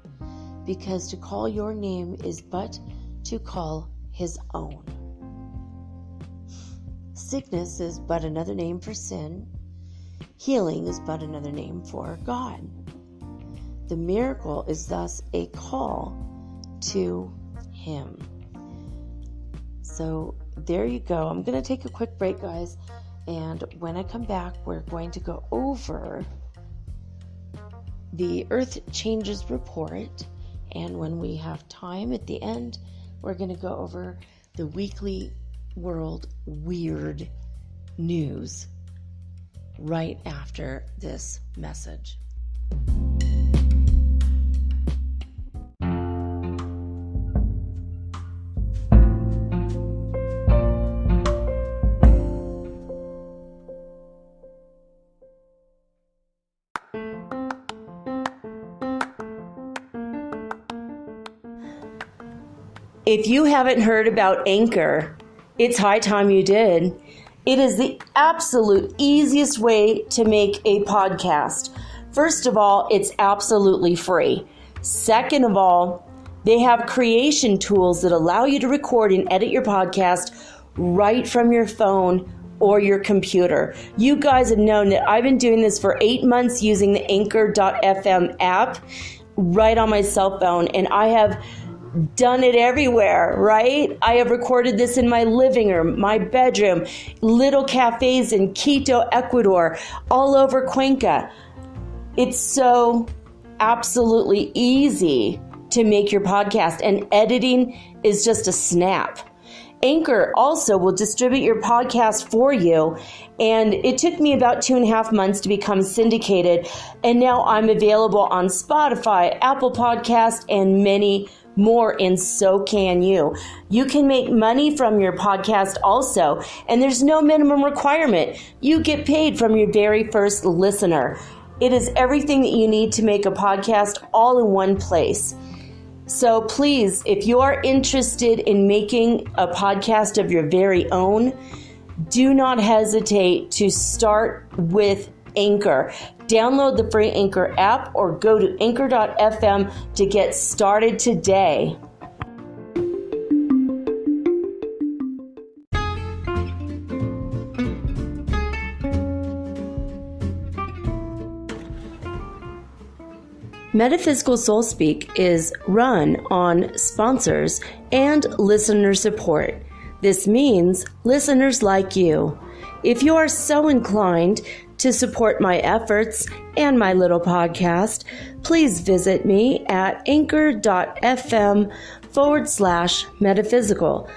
because to call your name is but to call his own. Sickness is but another name for sin. Healing is but another name for God. The miracle is thus a call to him. So there you go. I'm going to take a quick break, guys. And when I come back, we're going to go over the Earth Changes Report. And when we have time at the end, we're going to go over the weekly world weird news right after this message. If you haven't heard about Anchor, it's high time you did. It is the absolute easiest way to make a podcast. First of all, it's absolutely free. Second of all, they have creation tools that allow you to record and edit your podcast right from your phone or your computer. You guys have known that I've been doing this for 8 months using the Anchor.fm app right on my cell phone, and I have done it everywhere, right? I have recorded this in my living room, my bedroom, little cafes in Quito, Ecuador, all over Cuenca. It's so absolutely easy to make your podcast, and editing is just a snap. Anchor also will distribute your podcast for you, and it took me about 2.5 months to become syndicated, and now I'm available on Spotify, Apple Podcast, and many more, and so can you. You can make money from your podcast also, and there's no minimum requirement. You get paid from your very first listener. It is everything that you need to make a podcast all in one place. So please, if you are interested in making a podcast of your very own, do not hesitate to start with Anchor. Download the free Anchor app or go to anchor.fm to get started today. Metaphysical Soul Speak is run on sponsors and listener support. This means listeners like you. If you are so inclined to support my efforts and my little podcast, please visit me at anchor.fm/metaphysical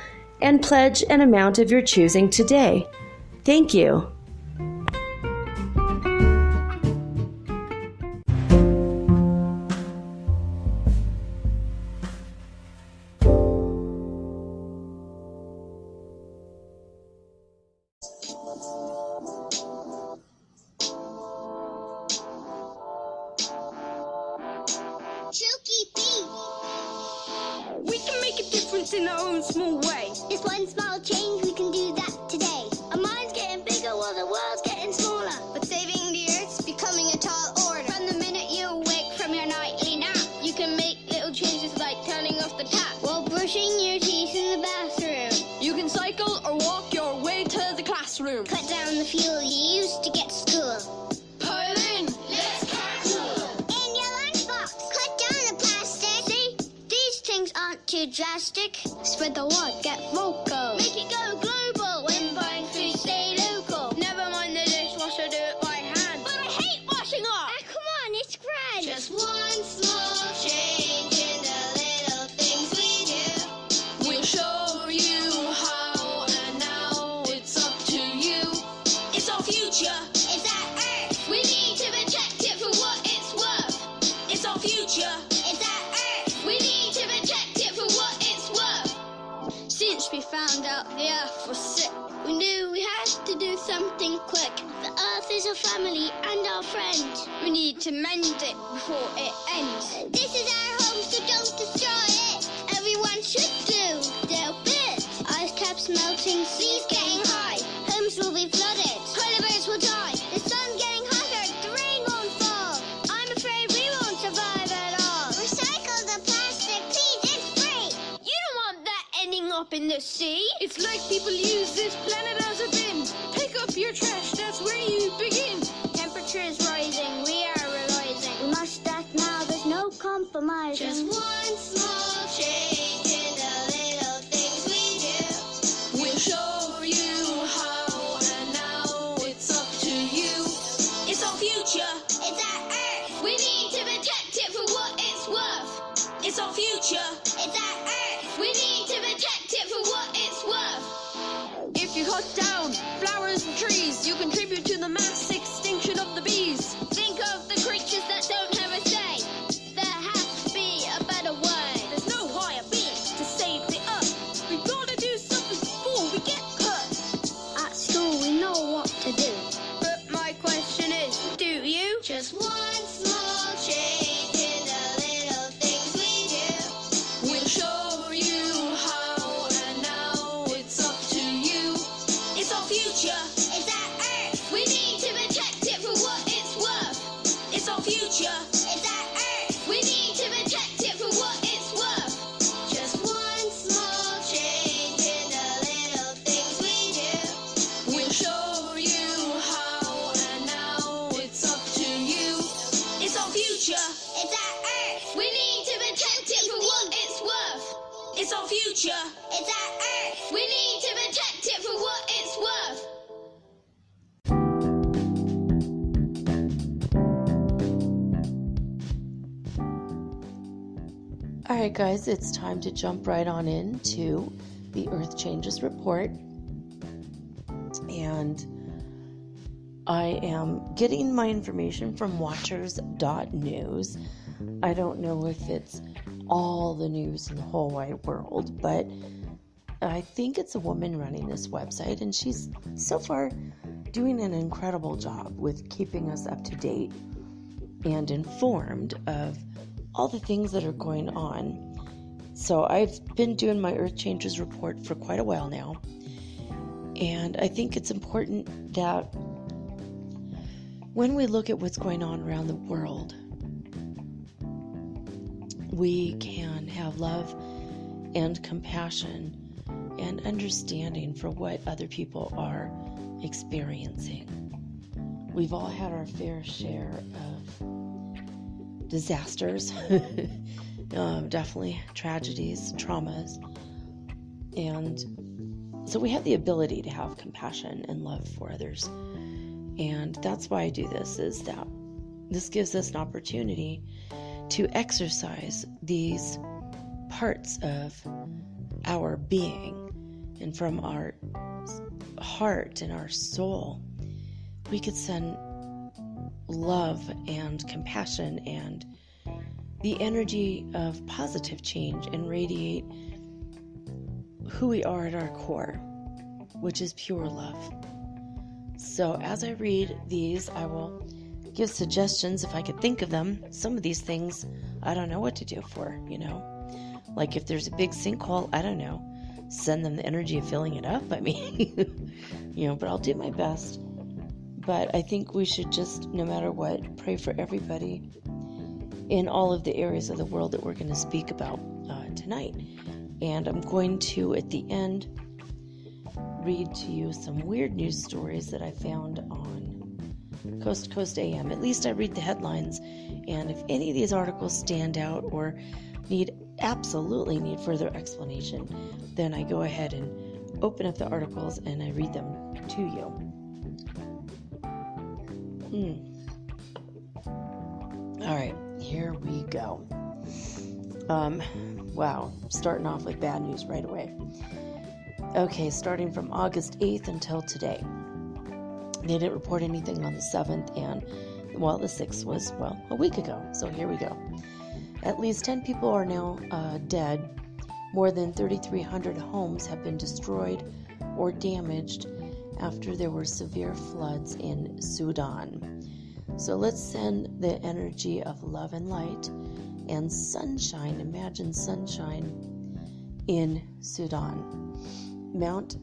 and pledge an amount of your choosing today. Thank you. We can make a difference in our own small way. It's one small change, we can do that today. Our mind's getting bigger while the world's getting smaller. But saving the earth's becoming a tall order. From the minute you awake from your nightly nap, you can make little changes like turning off the tap While brushing your teeth in the bathroom. You can cycle or walk your way to the classroom. Cut down the fuel you used to get started. drastic. Spread the word, get vocal. Make it go global. When buying food, stay local. Never mind the dishwasher, do it by hand. But I hate washing up. Ah, come on, it's grand. Just one small change in the little things we do. We'll show you how, and now it's up to you. It's our future. It's our earth. We need to protect it for what it's worth. It's our future. It's our earth. We need to protect it for what it's worth. Since we found out the earth was sick, we knew we had to do something quick. The earth is our family and our friend. We need to mend it before it ends. This is our home, so don't destroy it. Everyone should do their bit. Ice caps melting, seas getting high. Homes will be flooded, polar bears will die. The sun's getting hotter, the rain won't fall. I'm afraid we won't survive at all. Recycle the plastic, please, it's free. You don't want that ending up in the sea. It's like people use this planet as a bin. Pick up your trash, that's where you begin. Temperature is rising, we are realizing. We must act now, there's no compromising. Just one small change in the little things we do. We'll show you how, and now it's up to you. It's our future. It's our earth. We need to protect it for what it's worth. It's our future. It's our earth. We need to protect it for what it's worth. If you cut down flowers and trees, you contribute to the mass extinction of the bees. Think of the creatures that don't have a say. There has to be a better way. There's no higher being to save the earth. We've got to do something before we get hurt. At school we know what to do. But my question is, do you? Just one small change in the little things we do. We'll show you how, and now it's up to you. It's our future. It's our earth. We need to protect it for what it's worth. It's our future. It's our earth. We need to protect it for what it's worth. Just one small change in the little things we do. We'll show you how, and now it's up to you. It's our future. It's our earth. We need to protect it for what it's worth. It's our future. It's our earth. We need to protect it for what it's worth. Alright guys, it's time to jump right on into the Earth Changes Report. And I am getting my information from Watchers.news. I don't know if it's all the news in the whole wide world, but I think it's a woman running this website, and she's so far doing an incredible job with keeping us up to date and informed of all the things that are going on. So I've been doing my Earth Changes Report for quite a while now, and I think it's important that when we look at what's going on around the world, we can have love and compassion and understanding for what other people are experiencing. We've all had our fair share of disasters, definitely tragedies, traumas, and so we have the ability to have compassion and love for others. And that's why I do this, is that this gives us an opportunity to exercise these parts of our being, and from our heart and our soul, we could send love and compassion and the energy of positive change and radiate who we are at our core, which is pure love. So as I read these, I will give suggestions if I could think of them. Some of these things I don't know what to do for, like if there's a big sinkhole, I don't know, send them the energy of filling it up. I mean, but I'll do my best. But I think we should just, no matter what, pray for everybody in all of the areas of the world that we're going to speak about tonight. And I'm going to, at the end, read to you some weird news stories that I found on Coast to Coast AM. At least I read the headlines, and if any of these articles stand out or need absolutely need further explanation, then I go ahead and open up the articles and I read them to you. All right, here we go. Wow, starting off with bad news right away. Okay, starting from August 8th until today. They didn't report anything on the 7th, and, the 6th was, a week ago. So here we go. At least 10 people are now dead. More than 3,300 homes have been destroyed or damaged after there were severe floods in Sudan. So let's send the energy of love and light and sunshine. Imagine sunshine in Sudan. Mount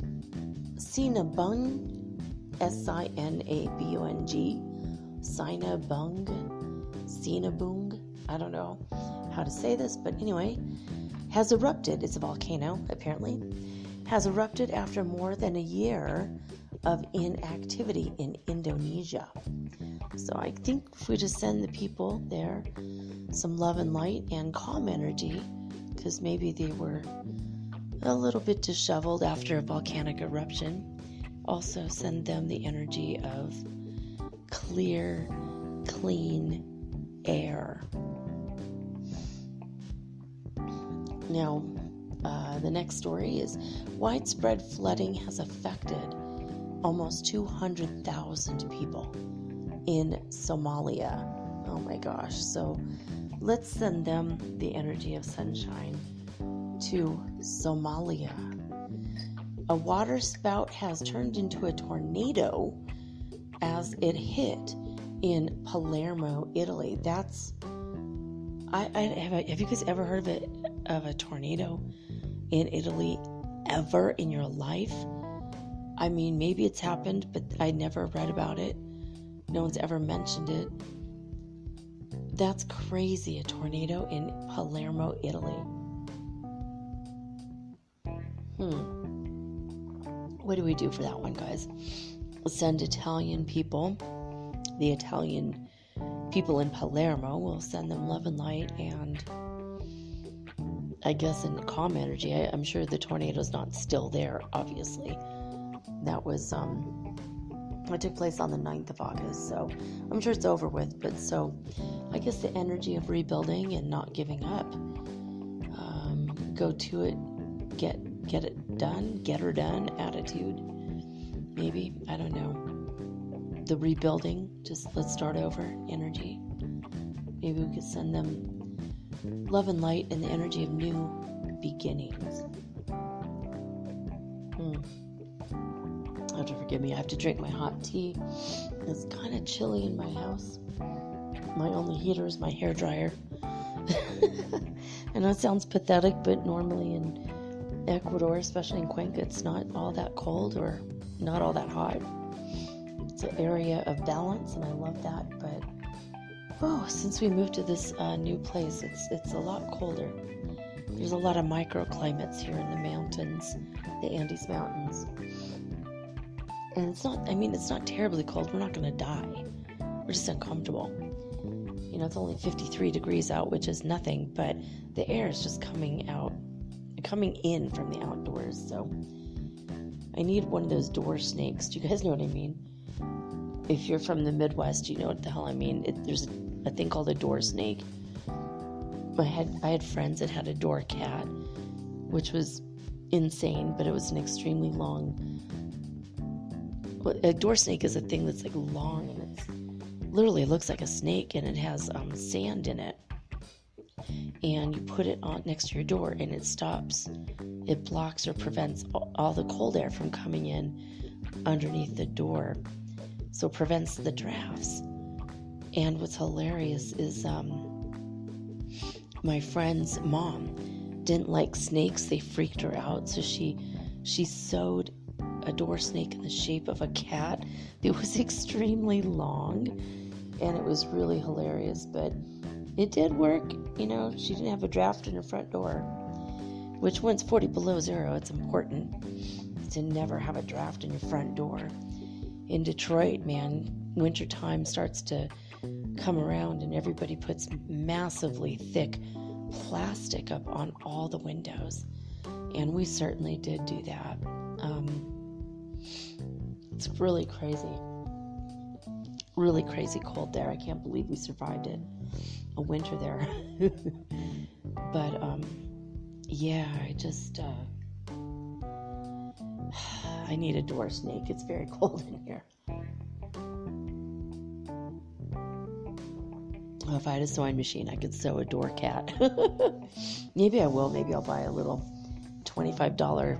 Sinabung, Sinabung, Sinabung, I don't know how to say this, but anyway, has erupted. It's a volcano, apparently. Has erupted after more than a year of inactivity in Indonesia. So I think if we just send the people there some love and light and calm energy, because maybe they were a little bit disheveled after a volcanic eruption. Also send them the energy of clear, clean air. Now, the next story is widespread flooding has affected almost 200,000 people in Somalia. Oh my gosh. So let's send them the energy of sunshine to Somalia. A water spout has turned into a tornado as it hit in Palermo, Italy. That's have you guys ever heard of a tornado in Italy ever in your life? I mean, maybe it's happened, but I never read about it. No one's ever mentioned it. That's crazy, a tornado in Palermo, Italy. What do we do for that one, guys? We'll send Italian people, the Italian people in Palermo, we'll send them love and light and I guess in calm energy. I'm sure the tornado's not still there, obviously. That was, it took place on the 9th of August, so I'm sure it's over with, but so I guess the energy of rebuilding and not giving up. Go to it, get it done, get her done attitude. Maybe, I don't know. The rebuilding, just let's start over energy. Maybe we could send them love and light and the energy of new beginnings. You have to forgive me, I have to drink my hot tea. It's kind of chilly in my house. My only heater is my hair dryer. And that sounds pathetic, but normally in Ecuador, especially in Cuenca, it's not all that cold or not all that hot. It's an area of balance, and I love that. But since we moved to this new place, it's a lot colder. There's a lot of microclimates here in the mountains, the Andes Mountains, and it's not terribly cold. We're not going to die. We're just uncomfortable. You know, it's only 53 degrees out, which is nothing, but the air is just coming in from the outdoors. So I need one of those door snakes. Do you guys know what I mean? If you're from the Midwest, you know what the hell I mean. There's a thing called a door snake. I had friends that had a door cat, which was insane, but it was an extremely long. A door snake is a thing that's like long and it's literally looks like a snake, and it has sand in it. And you put it on next to your door, and it stops. It blocks or prevents all the cold air from coming in underneath the door. So it prevents the drafts. And what's hilarious is my friend's mom didn't like snakes. They freaked her out. So she sewed a door snake in the shape of a cat. It was extremely long, and it was really hilarious. But it did work. You know, she didn't have a draft in her front door, which when it's 40 below zero, it's important to never have a draft in your front door. In Detroit, man, wintertime starts to come around and everybody puts massively thick plastic up on all the windows. And we certainly did do that. It's really crazy cold there. I can't believe we survived it. A winter there. But, yeah, I need a door snake. It's very cold in here. Oh, if I had a sewing machine, I could sew a door cat. Maybe I will. Maybe I'll buy a little $25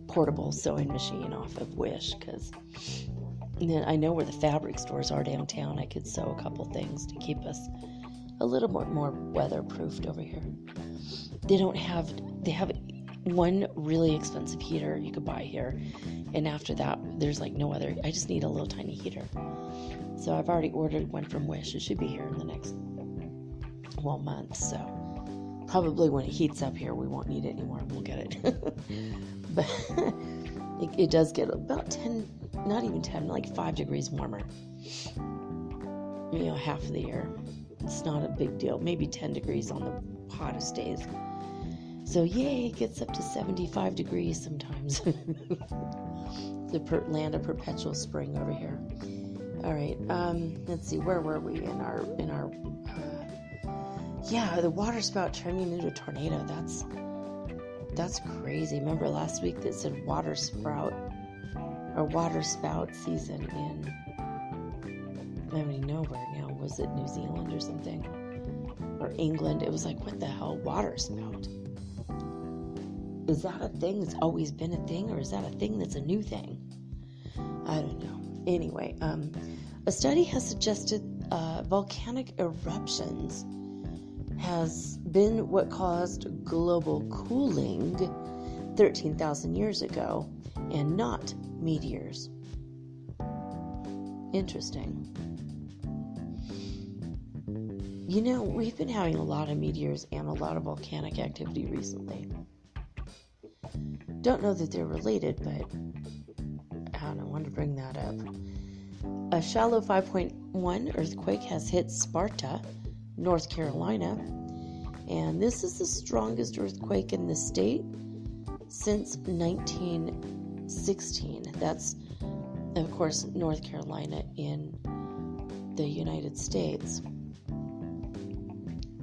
portable sewing machine off of Wish, because then I know where the fabric stores are downtown. I could sew a couple things to keep us a little more weatherproofed over here. They have one really expensive heater you could buy here, and after that there's like no other. I just need a little tiny heater, so I've already ordered one from Wish. It should be here in the next month, so probably when it heats up here we won't need it anymore. We'll get it. But it does get about 10, not even 10, like 5 degrees warmer, half of the year. It's not a big deal. Maybe 10 degrees on the hottest days. So yay, it gets up to 75 degrees sometimes. The land of perpetual spring over here. All right, let's see, where were we in our the water spout turning into a tornado. That's crazy. Remember last week that said water spout season in, I don't even know where now. Was it New Zealand or something? Or England? It was like, what the hell, water spout? Is that a thing that's always been a thing, or is that a thing that's a new thing? I don't know. Anyway, a study has suggested volcanic eruptions has been what caused global cooling 13,000 years ago, and not meteors. Interesting. We've been having a lot of meteors and a lot of volcanic activity recently. Don't know that they're related, but I don't know, I wanted to bring that up. A shallow 5.1 earthquake has hit Sparta, North Carolina, and this is the strongest earthquake in the state since 1916. That's, of course, North Carolina in the United States.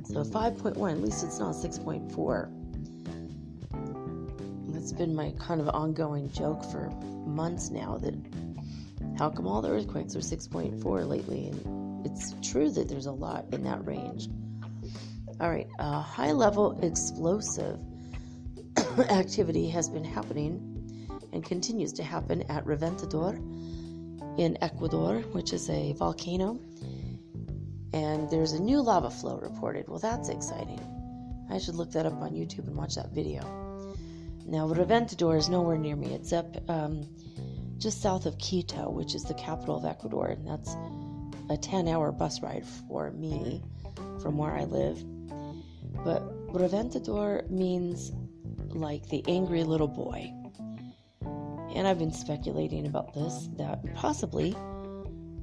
So 5.1, at least it's not 6.4. That's been my kind of ongoing joke for months now, that how come all the earthquakes are 6.4 lately? And it's true that there's a lot in that range. All right, high-level explosive activity has been happening and continues to happen at Reventador in Ecuador, which is a volcano. And there's a new lava flow reported. Well, that's exciting. I should look that up on YouTube and watch that video. Now, Reventador is nowhere near me. It's up just south of Quito, which is the capital of Ecuador. And that's a 10-hour bus ride for me from where I live. But Reventador means like the angry little boy. And I've been speculating about this, that possibly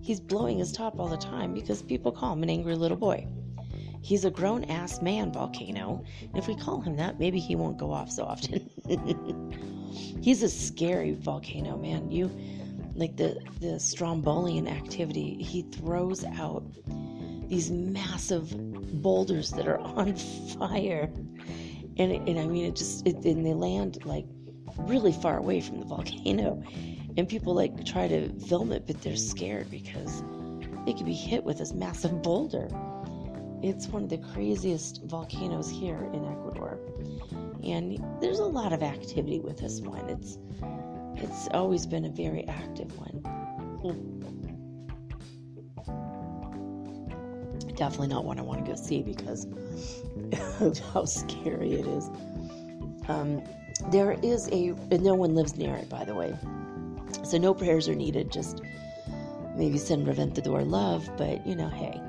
he's blowing his top all the time because people call him an angry little boy. He's a grown-ass man volcano, and if we call him that, maybe he won't go off so often. He's a scary volcano, man. Like the Strombolian activity, he throws out these massive boulders that are on fire. And I mean, and they land like really far away from the volcano. And people like try to film it, but they're scared because they could be hit with this massive boulder. It's one of the craziest volcanoes here in Ecuador. And there's a lot of activity with this one. It's always been a very active one. Definitely not one I want to go see because of how scary it is. There is no one lives near it, by the way. So no prayers are needed, just maybe send Reventador love, but hey.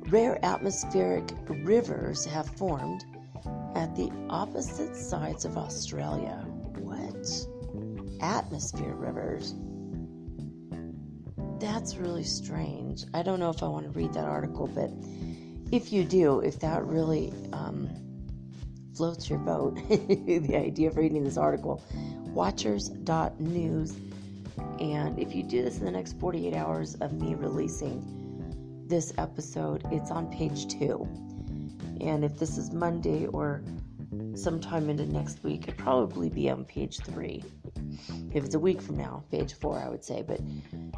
Rare atmospheric rivers have formed at the opposite sides of Australia. What? Atmosphere rivers? That's really strange. I don't know if I want to read that article, but if you do, if that really floats your boat, the idea of reading this article, Watchers.news. And if you do this in the next 48 hours of me releasing this episode, it's on page 2. And if this is Monday or sometime into next week, it'd probably be on page 3. If it's a week from now, page 4, I would say. But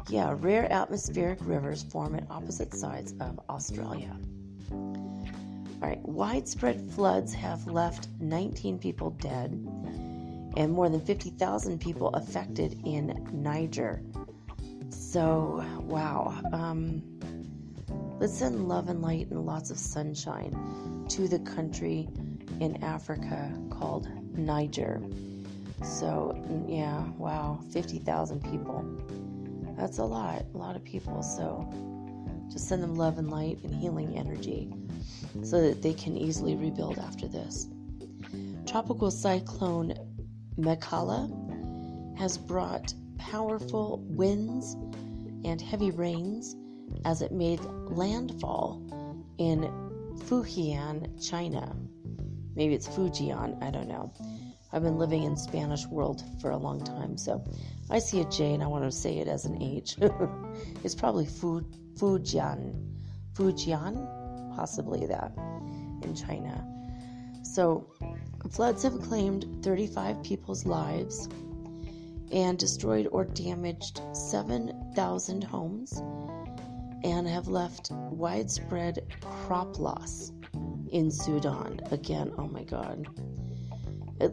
yeah, rare atmospheric rivers form at opposite sides of Australia. All right, widespread floods have left 19 people dead and more than 50,000 people affected in Niger. So, wow. Let's send love and light and lots of sunshine to the country in Africa called Niger. So, yeah, wow, 50,000 people. That's a lot of people. So, just send them love and light and healing energy so that they can easily rebuild after this. Tropical cyclone Mekala has brought powerful winds and heavy rains as it made landfall in Fujian, China. Maybe it's Fujian, I don't know. I've been living in Spanish world for a long time, so I see a J and I want to say it as an H. It's probably Fujian, possibly that, in China. So, floods have claimed 35 people's lives and destroyed or damaged 7,000 homes and have left widespread crop loss in Sudan. Again, oh my God.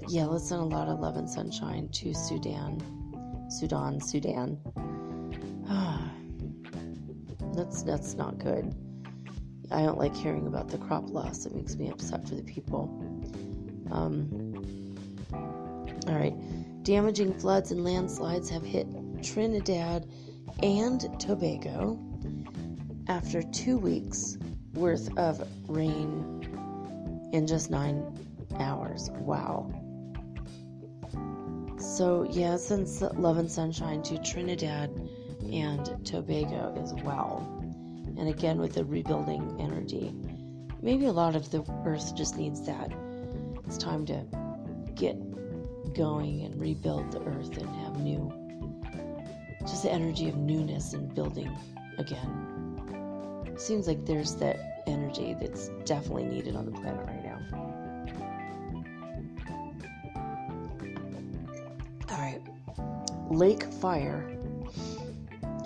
Yeah, let's send a lot of love and sunshine to Sudan. That's not good. I don't like hearing about the crop loss. It makes me upset for the people. All right. Damaging floods and landslides have hit Trinidad and Tobago after 2 weeks worth of rain in just 9 hours. Wow. So, yeah, send love and sunshine to Trinidad and Tobago as well. And again, with the rebuilding energy. Maybe a lot of the earth just needs that. It's time to get going and rebuild the earth and have just the energy of newness and building again. Seems like there's that energy that's definitely needed on the planet right now. All right. Lake fire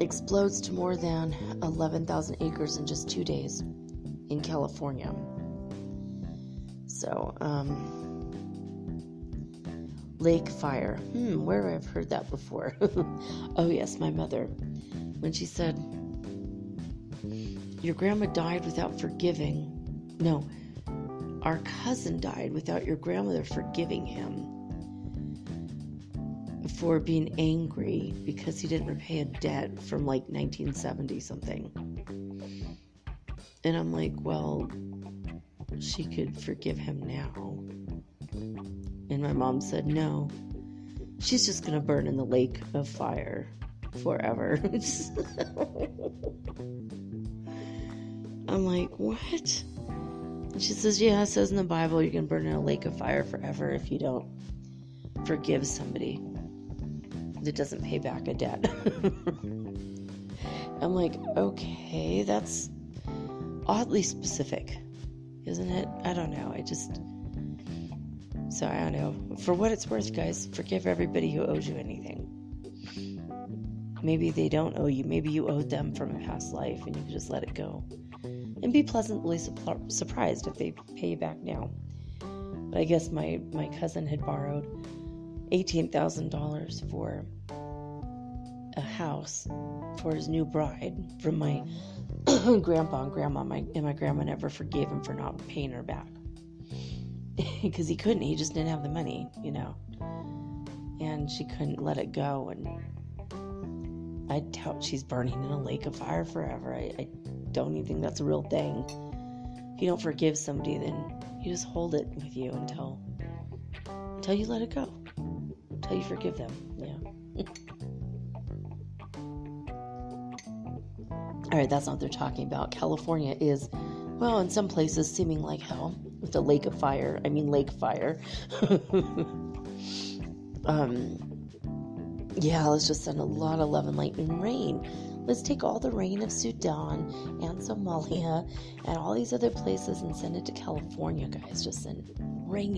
explodes to more than 11,000 acres in just 2 days in California. So, lake fire. Where have I heard that before? Oh yes, my mother. When she said, your grandma died without forgiving. No, our cousin died without your grandmother forgiving him for being angry because he didn't repay a debt from like 1970 something. And I'm like, well, she could forgive him now. And my mom said, no, she's just going to burn in the lake of fire forever. I'm like, what? And she says, yeah, it says in the Bible you can burn in a lake of fire forever if you don't forgive somebody that doesn't pay back a debt. I'm like, okay, that's oddly specific, isn't it? I don't know. So I don't know. For what it's worth, guys, forgive everybody who owes you anything. Maybe they don't owe you. Maybe you owed them from a past life and you can just let it go. And be pleasantly surprised if they pay you back now. But I guess my cousin had borrowed $18,000 for a house for his new bride from my grandpa and grandma. And my grandma never forgave him for not paying her back. Because he couldn't. He just didn't have the money, And she couldn't let it go. And I doubt she's burning in a lake of fire forever. I don't even think that's a real thing. If you don't forgive somebody, then you just hold it with you until you let it go. Until you forgive them. Yeah. All right, that's not what they're talking about. California is Well, in some places seeming like hell, with the lake fire. Yeah, let's just send a lot of love and light and rain. Let's take all the rain of Sudan and Somalia and all these other places and send it to California, guys. Just send rain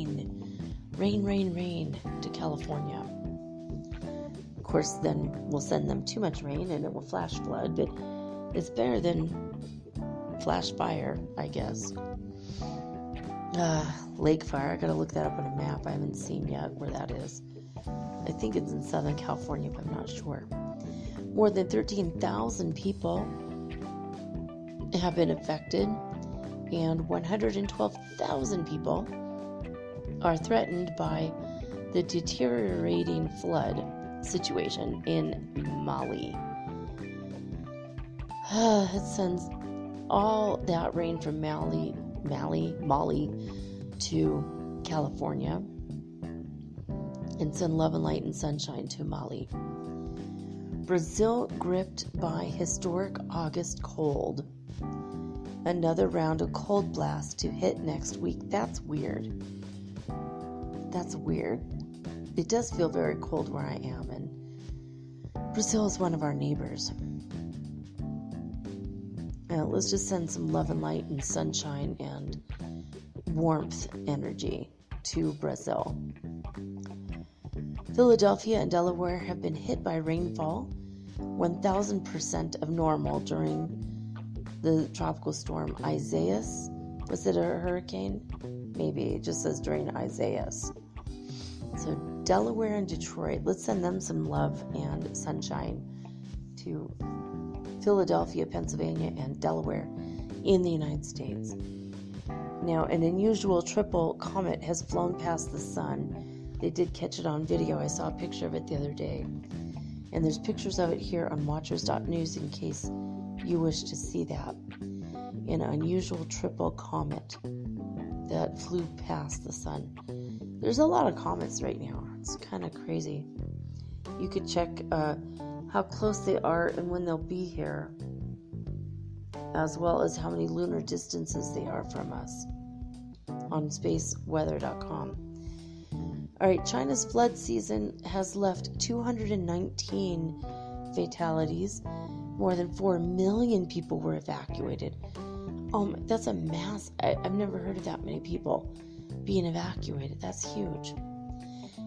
to California. Of course, then we'll send them too much rain and it will flash flood, but it's better than flash fire, I guess. Lake fire, I gotta look that up on a map. I haven't seen yet where that is. I think it's in Southern California, but I'm not sure. More than 13,000 people have been affected, and 112,000 people are threatened by the deteriorating flood situation in Mali. It sends all that rain from Mali to California, and send love and light and sunshine to Mali. Brazil gripped by historic August cold. Another round of cold blasts to hit next week. That's weird. It does feel very cold where I am, and Brazil is one of our neighbors. Let's just send some love and light and sunshine and warmth energy to Brazil. Philadelphia and Delaware have been hit by rainfall 1,000% of normal during the tropical storm Isaias. Was it a hurricane? Maybe. It just says during Isaias. So Delaware and Detroit, let's send them some love and sunshine to Philadelphia, Pennsylvania, and Delaware in the United States. Now, an unusual triple comet has flown past the sun. They did catch it on video. I saw a picture of it the other day. And there's pictures of it here on Watchers.news in case you wish to see that. An unusual triple comet that flew past the sun. There's a lot of comets right now. It's kind of crazy. You could check how close they are and when they'll be here, as well as how many lunar distances they are from us on spaceweather.com. All right, China's flood season has left 219 fatalities. More than 4 million people were evacuated. That's a mass. I've never heard of that many people being evacuated. That's huge.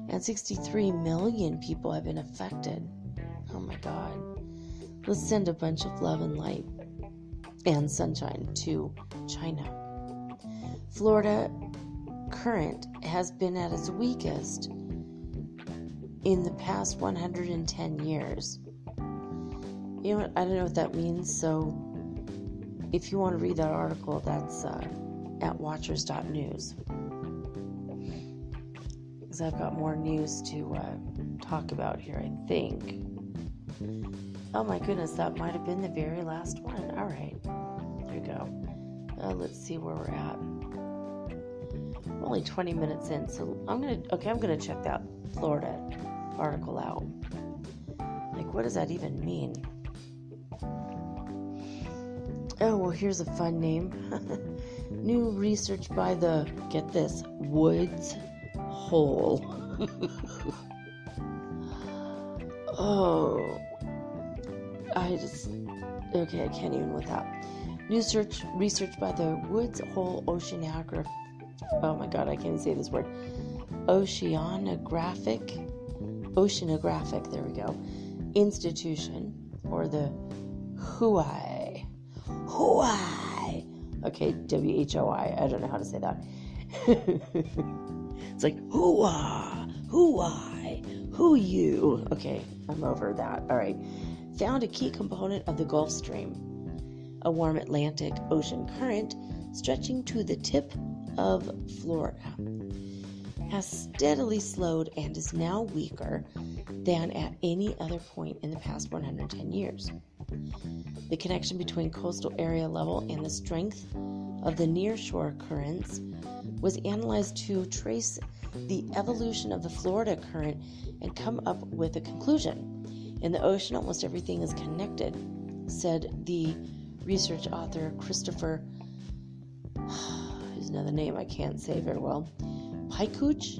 And 63 million people have been affected. Oh my God. Let's send a bunch of love and light and sunshine to China. Florida current has been at its weakest in the past 110 years. You know what? I don't know what that means, so if you want to read that article, that's at Watchers.news. Because I've got more news to talk about here, I think. Oh my goodness, that might have been the very last one. All right, there you go. Let's see where we're at. We're only 20 minutes in, so I'm gonna check that Florida article out. Like, what does that even mean? Oh, well, here's a fun name. New research by the, get this, Woods Hole. Oh, I can't even with that. New research by the Woods Hole Oceanographic, oh my God, I can't even say this word. Oceanographic, there we go, Institution, or the Hawaii. Okay, WHOI. I don't know how to say that. It's like, Hawaii, who you? Okay, I'm over that. All right. Found a key component of the Gulf Stream, a warm Atlantic Ocean current stretching to the tip of Florida, has steadily slowed and is now weaker than at any other point in the past 110 years. The connection between coastal area level and the strength of the nearshore currents was analyzed to trace the evolution of the Florida current and come up with a conclusion. In the ocean, almost everything is connected, said the research author Christopher There's another name I can't say very well. Paikuch?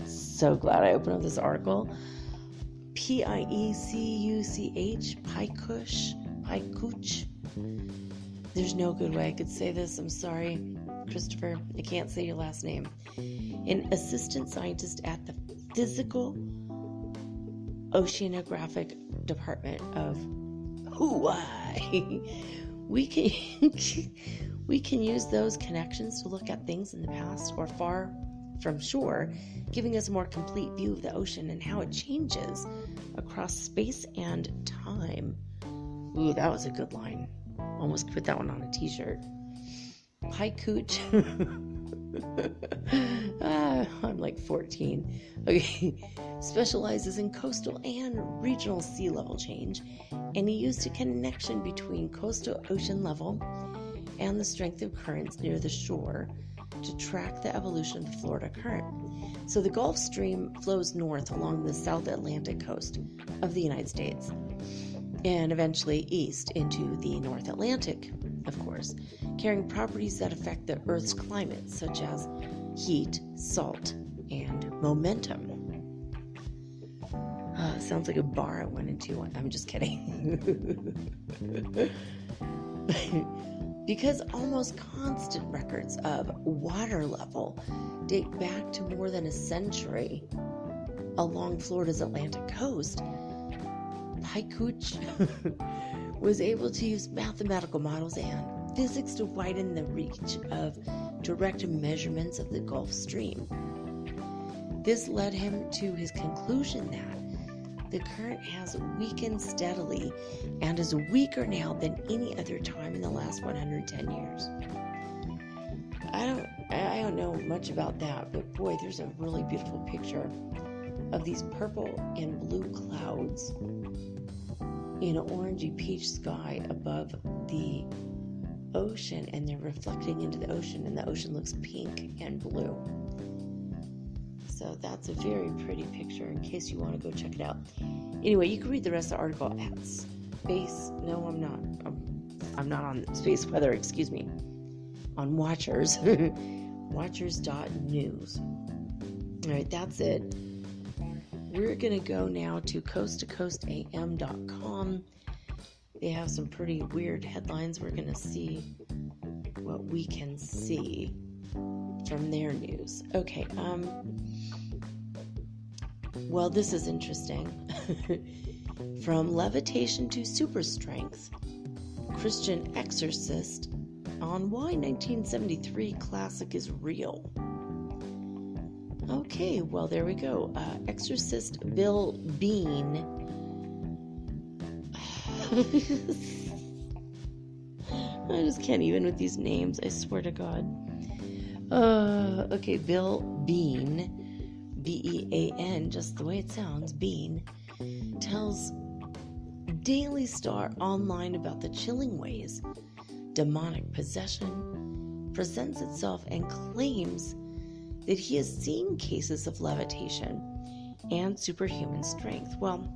So glad I opened up this article. Piekuch, Paikuch. There's no good way I could say this. I'm sorry, Christopher. I can't say your last name. An assistant scientist at the Physical Oceanographic Department of Hawaii. We can use those connections to look at things in the past or far from shore, giving us a more complete view of the ocean and how it changes across space and time. Ooh, that was a good line. Almost put that one on a t-shirt. Hi, Cooch. I'm like 14. Okay. Specializes in coastal and regional sea level change, and he used a connection between coastal ocean level and the strength of currents near the shore to track the evolution of the Florida current. So the Gulf Stream flows north along the South Atlantic coast of the United States and eventually east into the North Atlantic, of course, carrying properties that affect the Earth's climate, such as heat, salt, and momentum. Sounds like a bar I went into. I'm just kidding. Because almost constant records of water level date back to more than a century along Florida's Atlantic coast, Paikuch was able to use mathematical models and physics to widen the reach of direct measurements of the Gulf Stream. This led him to his conclusion that the current has weakened steadily and is weaker now than any other time in the last 110 years. I don't know much about that, but boy, there's a really beautiful picture of these purple and blue clouds in an orangey peach sky above the ocean, and they're reflecting into the ocean, and the ocean looks pink and blue. So that's a very pretty picture in case you want to go check it out. Anyway, you can read the rest of the article at Space. No, I'm not. I'm not on Space Weather, excuse me. On Watchers. Watchers.news. All right, that's it. We're going to go now to coasttocoastam.com. They have some pretty weird headlines. We're going to see what we can see from their news. Okay, well, this is interesting. From levitation to super strength, Christian exorcist on why 1973 classic is real. Okay, well, there we go. Exorcist Bill Bean. I just can't even with these names, I swear to God. Okay, Bill Bean, B-E-A-N, just the way it sounds, Bean, tells Daily Star online about the chilling ways demonic possession presents itself and claims that he has seen cases of levitation and superhuman strength. Well,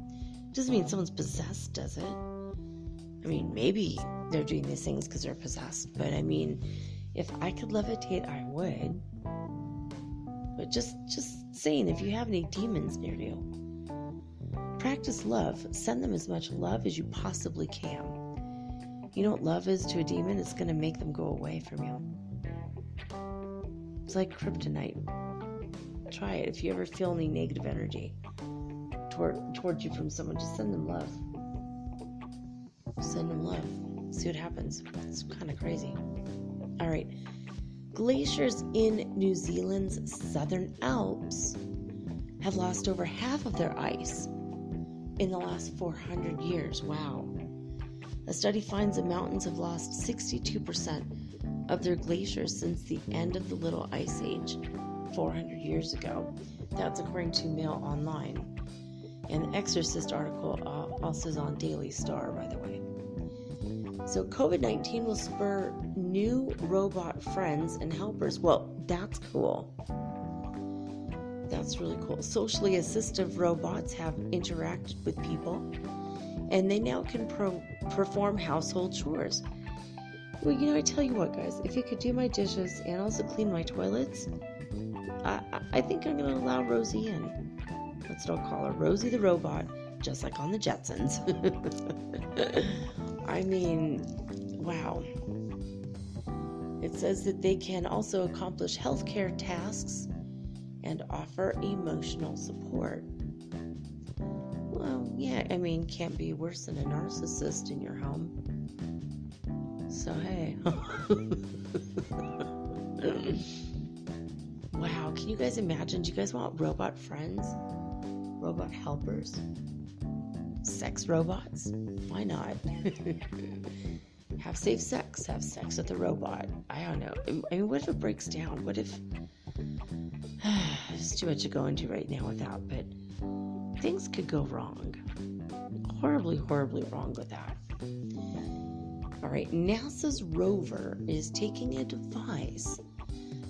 it doesn't mean someone's possessed, does it? I mean, maybe they're doing these things because they're possessed, but I mean, if I could levitate, I would. But just saying, if you have any demons near you, practice love. Send them as much love as you possibly can. You know what love is to a demon? It's going to make them go away from you. It's like kryptonite. Try it. If you ever feel any negative energy towards you from someone, just send them love. Send them love. See what happens. It's kind of crazy. All right. Glaciers in New Zealand's southern Alps have lost over half of their ice in the last 400 years. Wow. A study finds the mountains have lost 62% of their glaciers since the end of the Little Ice Age 400 years ago. That's according to Mail Online. And the Exorcist article also is on Daily Star, by the way. So COVID-19 will spur new robot friends and helpers. Well, that's cool. That's really cool. Socially assistive robots have interacted with people, and they now can perform household chores, Well, I tell you what, guys, if it could do my dishes and also clean my toilets, I think I'm going to allow Rosie in. That's what I'll call her, Rosie the robot, just like on the Jetsons. I mean, wow. It says that they can also accomplish healthcare tasks and offer emotional support. Well, yeah, I mean, can't be worse than a narcissist in your home. So, hey. Wow, can you guys imagine? Do you guys want robot friends? Robot helpers? Sex robots? Why not? Have safe sex. Have sex with a robot. I don't know. I mean, what if it breaks down? What if... There's too much to go into right now with that, but things could go wrong. Horribly, horribly wrong with that. All right, NASA's rover is taking a device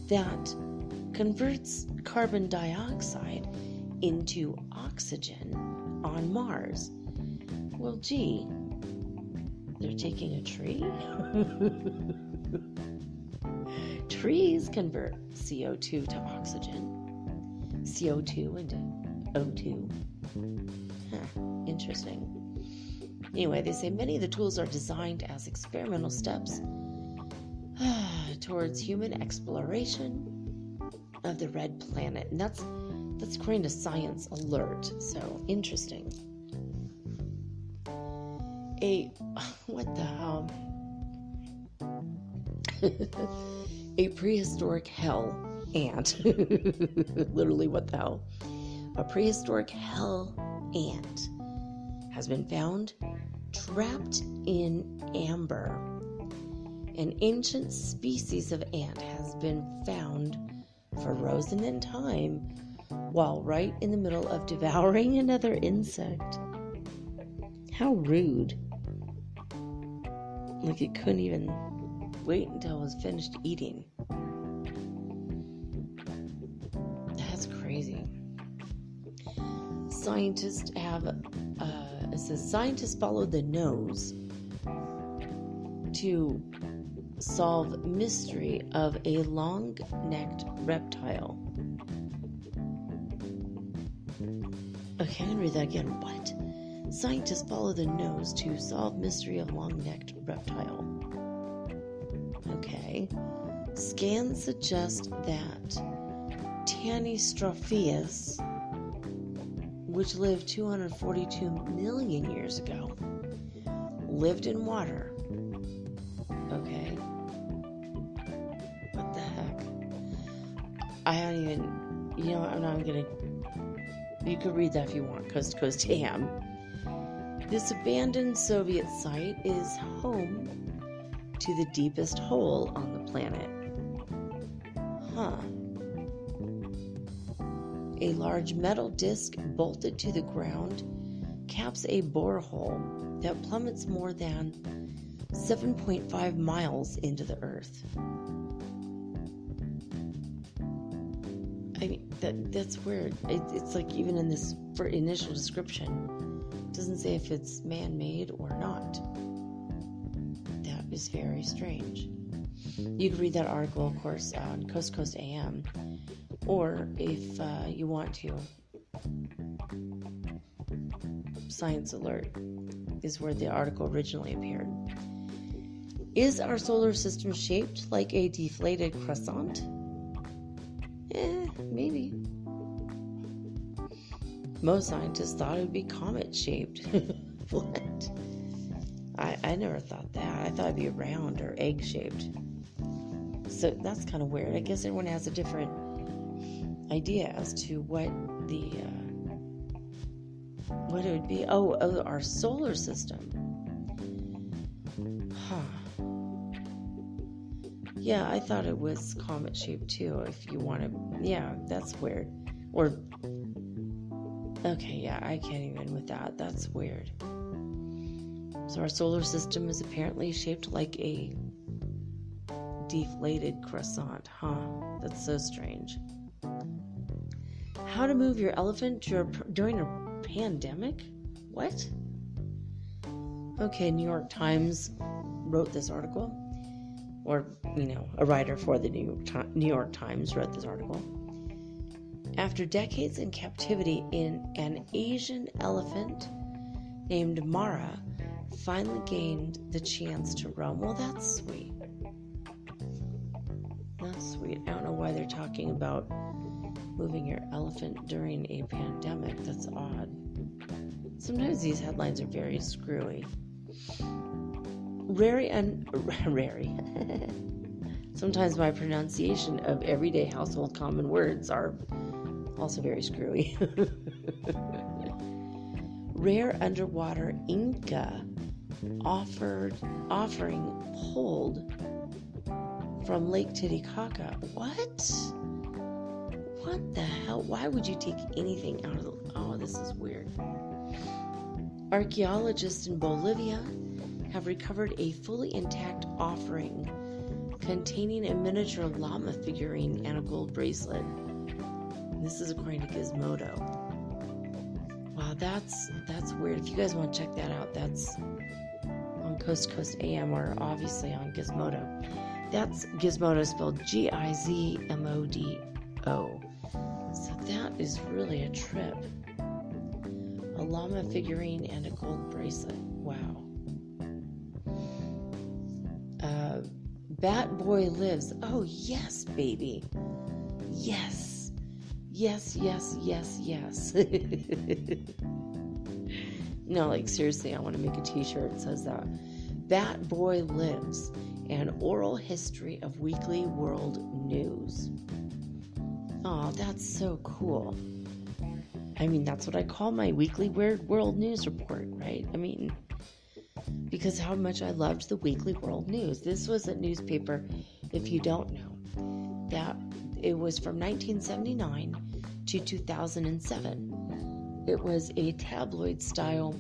that converts carbon dioxide into oxygen on Mars. Well, gee, they're taking a tree? Trees convert CO2 to oxygen, CO2 into O2. Interesting. Anyway, they say many of the tools are designed as experimental steps towards human exploration of the red planet. And that's according to Science Alert. So, interesting. What the hell? A prehistoric hell ant. Literally, what the hell? A prehistoric hell ant has been found trapped in amber. An ancient species of ant has been found frozen in time while right in the middle of devouring another insect. How rude. Like it couldn't even wait until it was finished eating. That's crazy. Scientists it says scientists followed the nose to solve mystery of a long-necked reptile. Okay, I'm gonna read that again. What? Scientists follow the nose to solve mystery of long-necked reptile. Okay. Scans suggest that Tanystropheus, which lived 242 million years ago, lived in water. Okay. What the heck? I don't even, I'm not gonna, you could read that if you want, coast to coast ham. This abandoned Soviet site is home to the deepest hole on the planet. Huh. A large metal disc bolted to the ground caps a borehole that plummets more than 7.5 miles into the earth. I mean, that's weird. It's like even in this for initial description, it doesn't say if it's man-made or not. That is very strange. You can read that article, of course, on Coast to Coast AM. Or if you want to, Science Alert is where the article originally appeared. Is our solar system shaped like a deflated croissant? Maybe. Most scientists thought it would be comet-shaped. What? I never thought that. I thought it'd be round or egg-shaped. So that's kind of weird. I guess everyone has a different idea as to what it would be. Oh, our solar system. Huh. Yeah, I thought it was comet shaped too. If you want to, yeah, that's weird. Or okay, yeah, I can't even with that. That's weird. So our solar system is apparently shaped like a deflated croissant. Huh? That's so strange. How to move your elephant during a pandemic? What? Okay, New York Times wrote this article. or, a writer for the New York Times wrote this article. After decades in captivity, an Asian elephant named Mara finally gained the chance to roam. Well, that's sweet. That's sweet. I don't know why they're talking about moving your elephant during a pandemic. That's odd. Sometimes these headlines are very screwy. Rary. Sometimes my pronunciation of everyday household common words are also very screwy. Rare underwater Inca offering pulled from Lake Titicaca. What? What the hell? Why would you take anything out of the... Oh, this is weird. Archaeologists in Bolivia have recovered a fully intact offering containing a miniature llama figurine and a gold bracelet. This is according to Gizmodo. Wow, that's weird. If you guys want to check that out, that's on Coast to Coast AM or obviously on Gizmodo. That's Gizmodo spelled Gizmodo. So that is really a trip. A llama figurine and a gold bracelet. Wow. Bat Boy lives. Oh, yes, baby. Yes. Yes. No, like, seriously, I want to make a t-shirt that says that. Bat Boy lives. An oral history of weekly world news. Oh, that's so cool. I mean, that's what I call my weekly weird world news report, right? I mean, because how much I loved the weekly world news. This was a newspaper, if you don't know, that it was from 1979 to 2007. It was a tabloid-style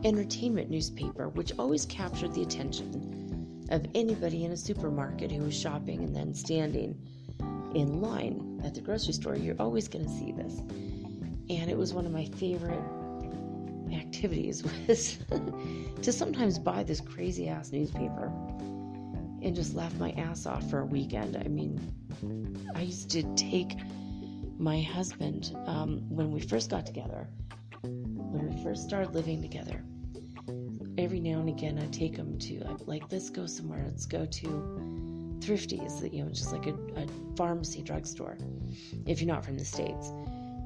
entertainment newspaper, which always captured the attention of anybody in a supermarket who was shopping and then standing in line at the grocery store. You're always going to see this. And it was one of my favorite activities was to sometimes buy this crazy ass newspaper and just laugh my ass off for a weekend. I mean, I used to take my husband when we first got together, when we first started living together. Every now and again, I'd take him to, like, let's go somewhere. Let's go to Thrifty's, just like a pharmacy drugstore, if you're not from the States.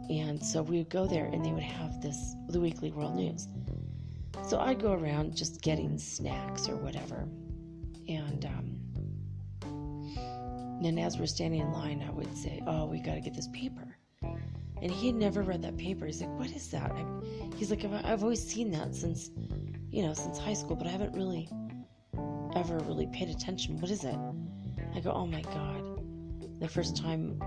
And so we would go there, and they would have the weekly world news. So I'd go around just getting snacks or whatever. And then as we're standing in line, I would say, oh, we got to get this paper. And he had never read that paper. He's like, what is that? He's like, I've always seen that since high school, but I haven't really ever really paid attention. What is it? I go, oh my God. The first time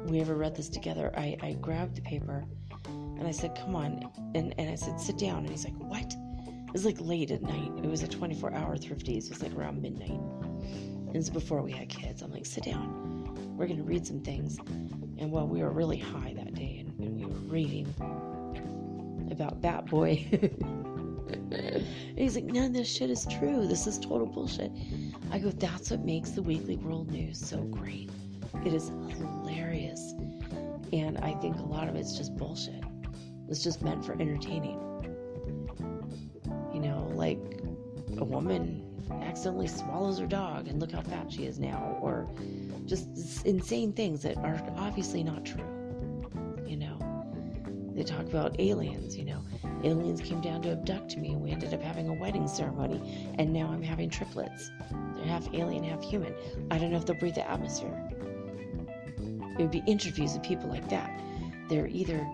we ever read this together, I grabbed the paper and I said, come on. And I said, sit down. And he's like, what? It was like late at night. It was a 24-hour Thrifty's. It was like around midnight. And it's before we had kids. I'm like, sit down. We're going to read some things. And well, we were really high that day and we were reading about Bat Boy. And he's like, none of this shit is true. This is total bullshit. I go, that's what makes the weekly world news so great. It is hilarious. And I think a lot of it's just bullshit. It's just meant for entertaining. Like a woman accidentally swallows her dog and look how fat she is now. Or just insane things that are obviously not true. They talk about aliens, Aliens came down to abduct me and we ended up having a wedding ceremony. And now I'm having triplets. They're half alien, half human. I don't know if they'll breathe the atmosphere. It would be interviews of people like that. They're either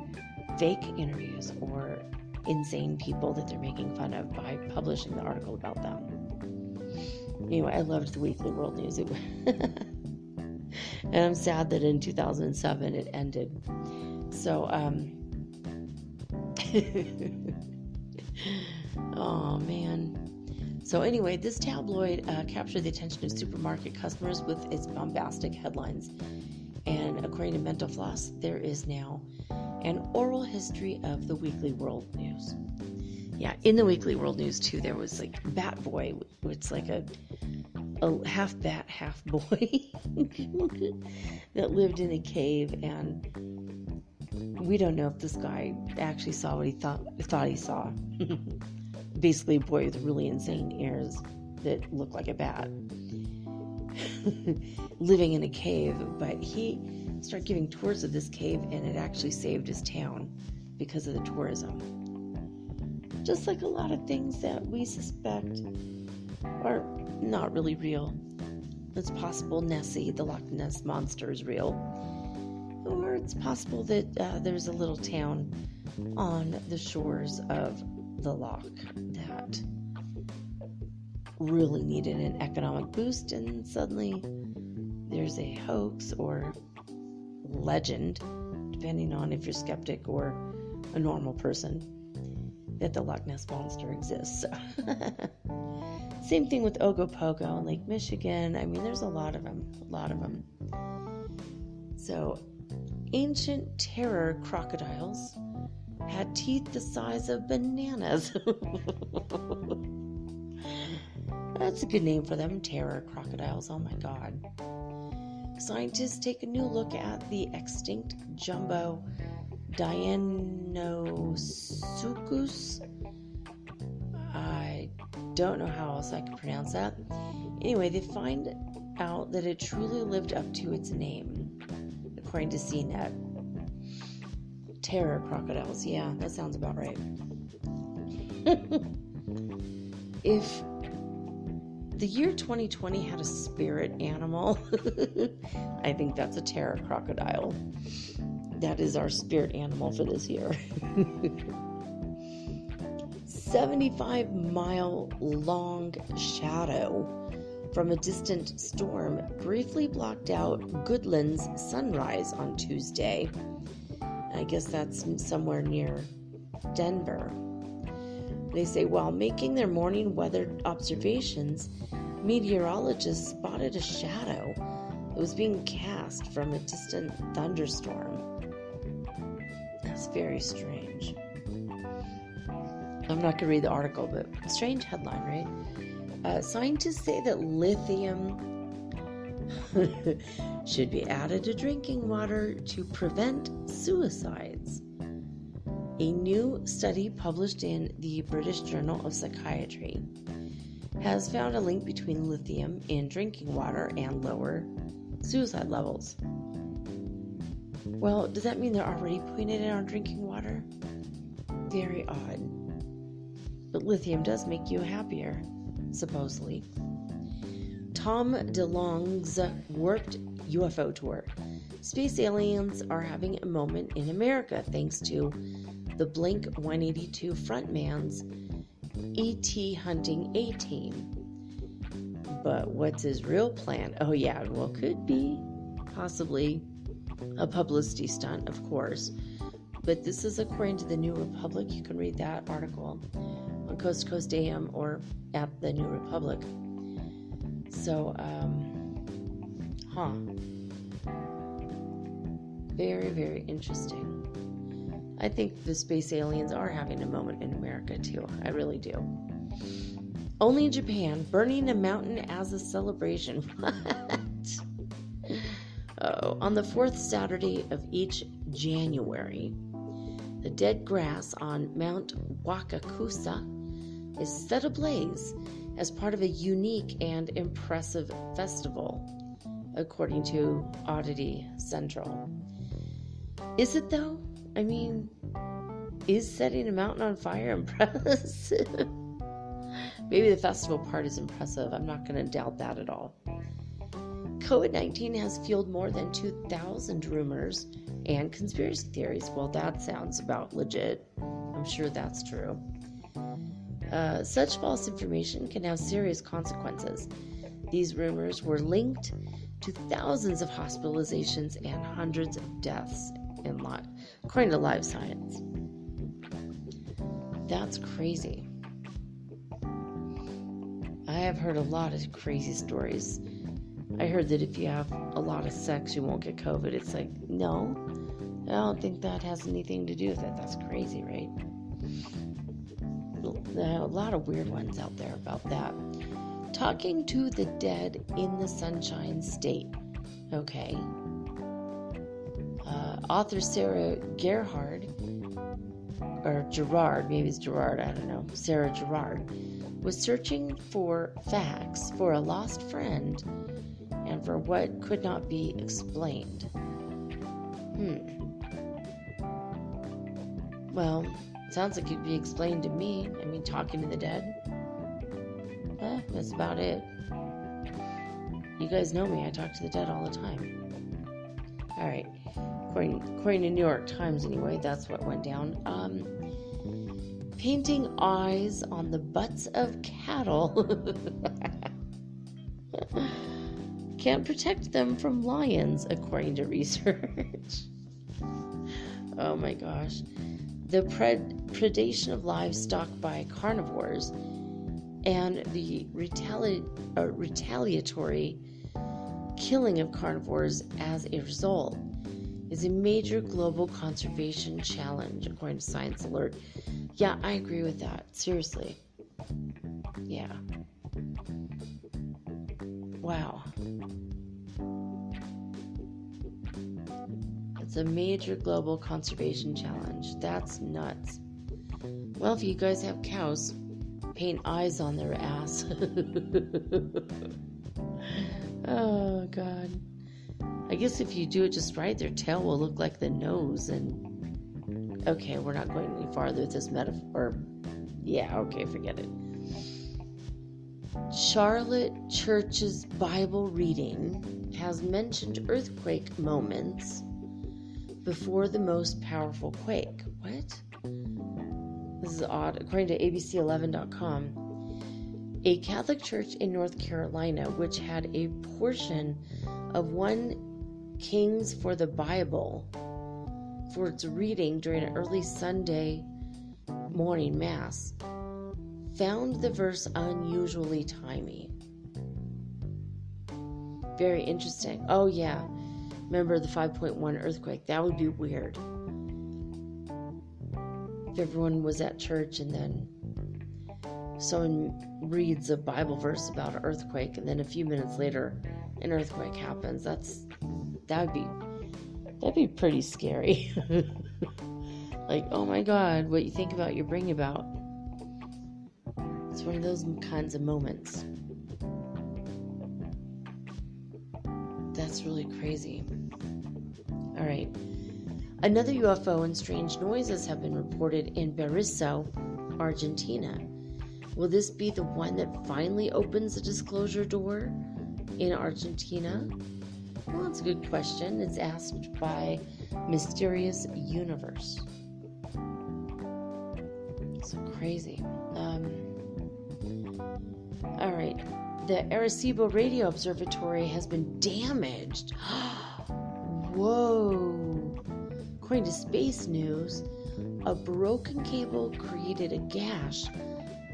fake interviews or insane people that they're making fun of by publishing the article about them. Anyway, I loved the weekly world news. And I'm sad that in 2007 it ended. So, oh man. So anyway, this tabloid captured the attention of supermarket customers with its bombastic headlines. And according to Mental Floss, there is now an oral history of the weekly world news. Yeah, in the weekly world news too, there was like Bat Boy, which is like a a half bat, half boy that lived in a cave, and we don't know if this guy actually saw what he thought he saw. Basically, a boy with really insane ears that looked like a bat living in a cave, but he started giving tours of this cave, and it actually saved his town because of the tourism. Just like a lot of things that we suspect are not really real. It's possible Nessie, the Loch Ness Monster, is real. Or it's possible that there's a little town on the shores of the loch that really needed an economic boost, and suddenly there's a hoax or legend, depending on if you're skeptic or a normal person, that the Loch Ness Monster exists. Same thing with Ogopogo in Lake Michigan. I mean, there's a lot of them. So, ancient terror crocodiles had teeth the size of bananas. That's a good name for them, terror crocodiles. Oh my God. Scientists take a new look at the extinct jumbo Deinosuchus. I don't know how else I can pronounce that. Anyway, they find out that it truly lived up to its name, according to CNET. Terror crocodiles. Yeah, that sounds about right. If the year 2020 had a spirit animal, I think that's a terror crocodile. That is our spirit animal for this year. 75-mile long shadow from a distant storm briefly blocked out Goodland's sunrise on Tuesday. I guess that's somewhere near Denver. They say while making their morning weather observations, meteorologists spotted a shadow that was being cast from a distant thunderstorm. That's very strange. I'm not going to read the article, but strange headline, right? Scientists say that lithium should be added to drinking water to prevent suicides. A new study published in the British Journal of Psychiatry has found a link between lithium in drinking water and lower suicide levels. Well, does that mean they're already putting it in our drinking water? Very odd. But lithium does make you happier, supposedly. Tom DeLonge's warped UFO tour. Space aliens are having a moment in America thanks to the Blink 182 frontman's ET hunting A-team. But what's his real plan? Oh yeah, well, could be possibly a publicity stunt, of course. But this is according to the New Republic. You can read that article on Coast to Coast AM or at the New Republic. So, very, very interesting. I think the space aliens are having a moment in America, too. I really do. Only in Japan, burning a mountain as a celebration. What? Oh, on the fourth Saturday of each January, the dead grass on Mount Wakakusa is set ablaze as part of a unique and impressive festival, according to Oddity Central. Is it though? I mean, is setting a mountain on fire impressive? Maybe the festival part is impressive. I'm not going to doubt that at all. COVID-19 has fueled more than 2,000 rumors and conspiracy theories. Well, that sounds about legit. I'm sure that's true. Such false information can have serious consequences. These rumors were linked to thousands of hospitalizations and hundreds of deaths according to Live Science. That's crazy. I have heard a lot of crazy stories. I heard that if you have a lot of sex, you won't get COVID. It's like, no, I don't think that has anything to do with it. That's crazy, right? There are a lot of weird ones out there about that. Talking to the dead in the Sunshine State. Okay. Author Sarah Gerhard, or Gerard, maybe it's Gerard, I don't know, Sarah Gerard, was searching for facts for a lost friend and for what could not be explained. Well, it sounds like it could be explained to me. I mean, talking to the dead. That's about it. You guys know me, I talk to the dead all the time. Alright, according to New York Times anyway, that's what went down. Painting eyes on the butts of cattle can't protect them from lions, according to research. Oh my gosh. The predation of livestock by carnivores and the retaliatory killing of carnivores as a result is a major global conservation challenge, according to Science Alert. Yeah, I agree with that. Seriously. Yeah. Wow. It's a major global conservation challenge. That's nuts. Well, if you guys have cows, paint eyes on their ass. Oh, God. I guess if you do it just right, their tail will look like the nose. And okay, we're not going any farther with this metaphor. Yeah, okay, forget it. Charlotte Church's Bible reading has mentioned earthquake moments before the most powerful quake. What? This is odd. According to abc11.com, a Catholic church in North Carolina, which had a portion of 1 Kings for the Bible for its reading during an early Sunday morning mass, found the verse unusually timely. Very interesting. Oh yeah, remember the 5.1 earthquake? That would be weird. If everyone was at church and then someone reads a Bible verse about an earthquake and then a few minutes later an earthquake happens, that'd be pretty scary. Like, oh my God, what you think about, you bring about. It's one of those kinds of moments. That's really crazy. All right. Another UFO and strange noises have been reported in Berisso, Argentina. Will this be the one that finally opens the disclosure door in Argentina? Well, that's a good question. It's asked by Mysterious Universe. So crazy. All right. The Arecibo Radio Observatory has been damaged. Whoa. According to Space News, a broken cable created a gash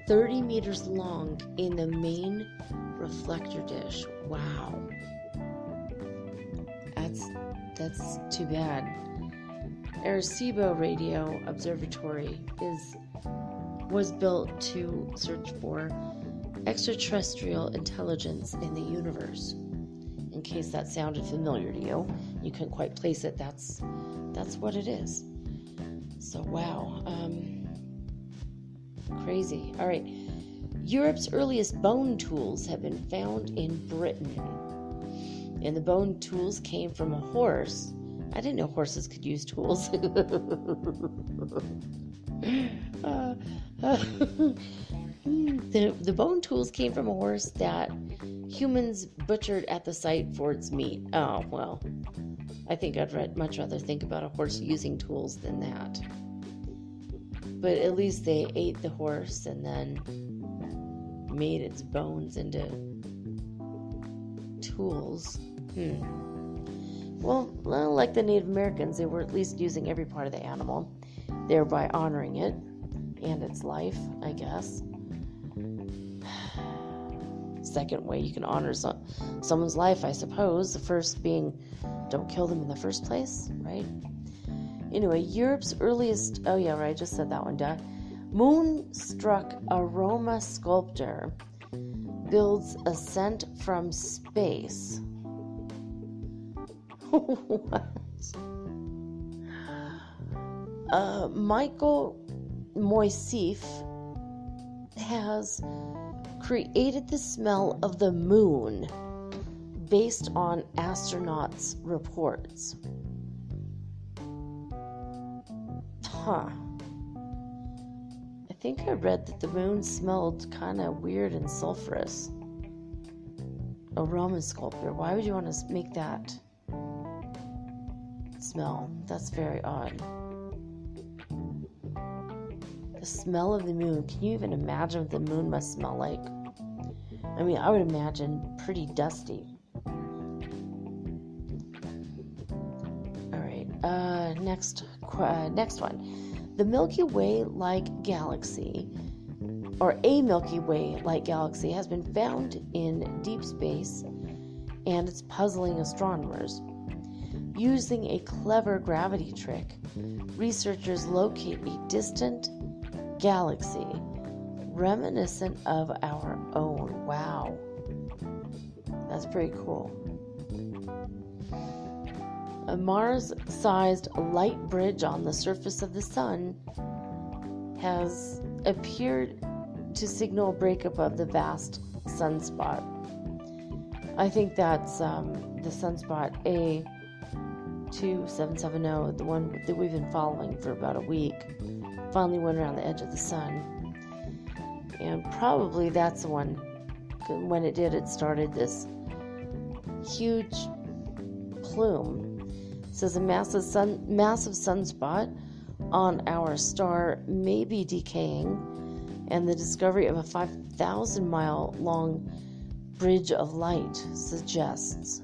30 meters long in the main reflector dish. Wow. That's too bad. Arecibo Radio Observatory was built to search for extraterrestrial intelligence in the universe. In case that sounded familiar to you, you couldn't quite place it. That's what it is. So wow, crazy. All right, Europe's earliest bone tools have been found in Britain, and the bone tools came from a horse. I didn't know horses could use tools. The bone tools came from a horse that humans butchered at the site for its meat. Oh, well, I think I'd much rather think about a horse using tools than that. But at least they ate the horse and then made its bones into tools. Well, like the Native Americans, they were at least using every part of the animal, thereby honoring it and its life, I guess. Second way you can honor someone's life, I suppose. The first being, don't kill them in the first place, right? Anyway, Europe's earliest... Oh, yeah, right, I just said that one, duh. Moonstruck aroma sculptor builds ascent from space. What? Michael Moisif has created the smell of the moon based on astronauts' reports. Huh. I think I read that the moon smelled kind of weird and sulfurous. A Roman sculptor. Why would you want to make that smell? That's very odd. The smell of the moon. Can you even imagine what the moon must smell like? I mean, I would imagine pretty dusty. Alright, next one. The Milky Way-like galaxy, or a Milky Way-like galaxy, has been found in deep space, and it's puzzling astronomers. Using a clever gravity trick, researchers locate a distant galaxy reminiscent of our own. Wow. That's pretty cool. A Mars-sized light bridge on the surface of the sun has appeared to signal a breakup of the vast sunspot. I think that's the sunspot A2770, the one that we've been following for about a week. Finally went around the edge of the sun. And probably that's the one, when it did, it started this huge plume. It says a massive sunspot on our star may be decaying, and the discovery of a 5,000-mile long bridge of light suggests.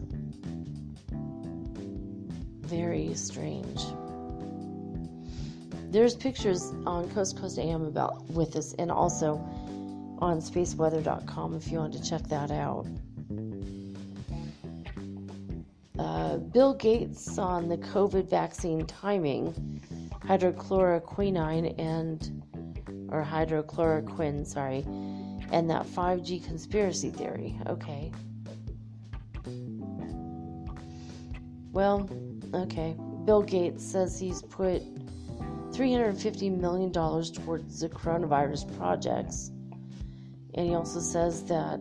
Very strange. There's pictures on Coast to Coast AM with this, and also on spaceweather.com if you want to check that out. Bill Gates on the COVID vaccine timing, hydrochloroquine, and that 5G conspiracy theory. Okay. Well, okay. Bill Gates says he's put $350 million towards the coronavirus projects. And he also says that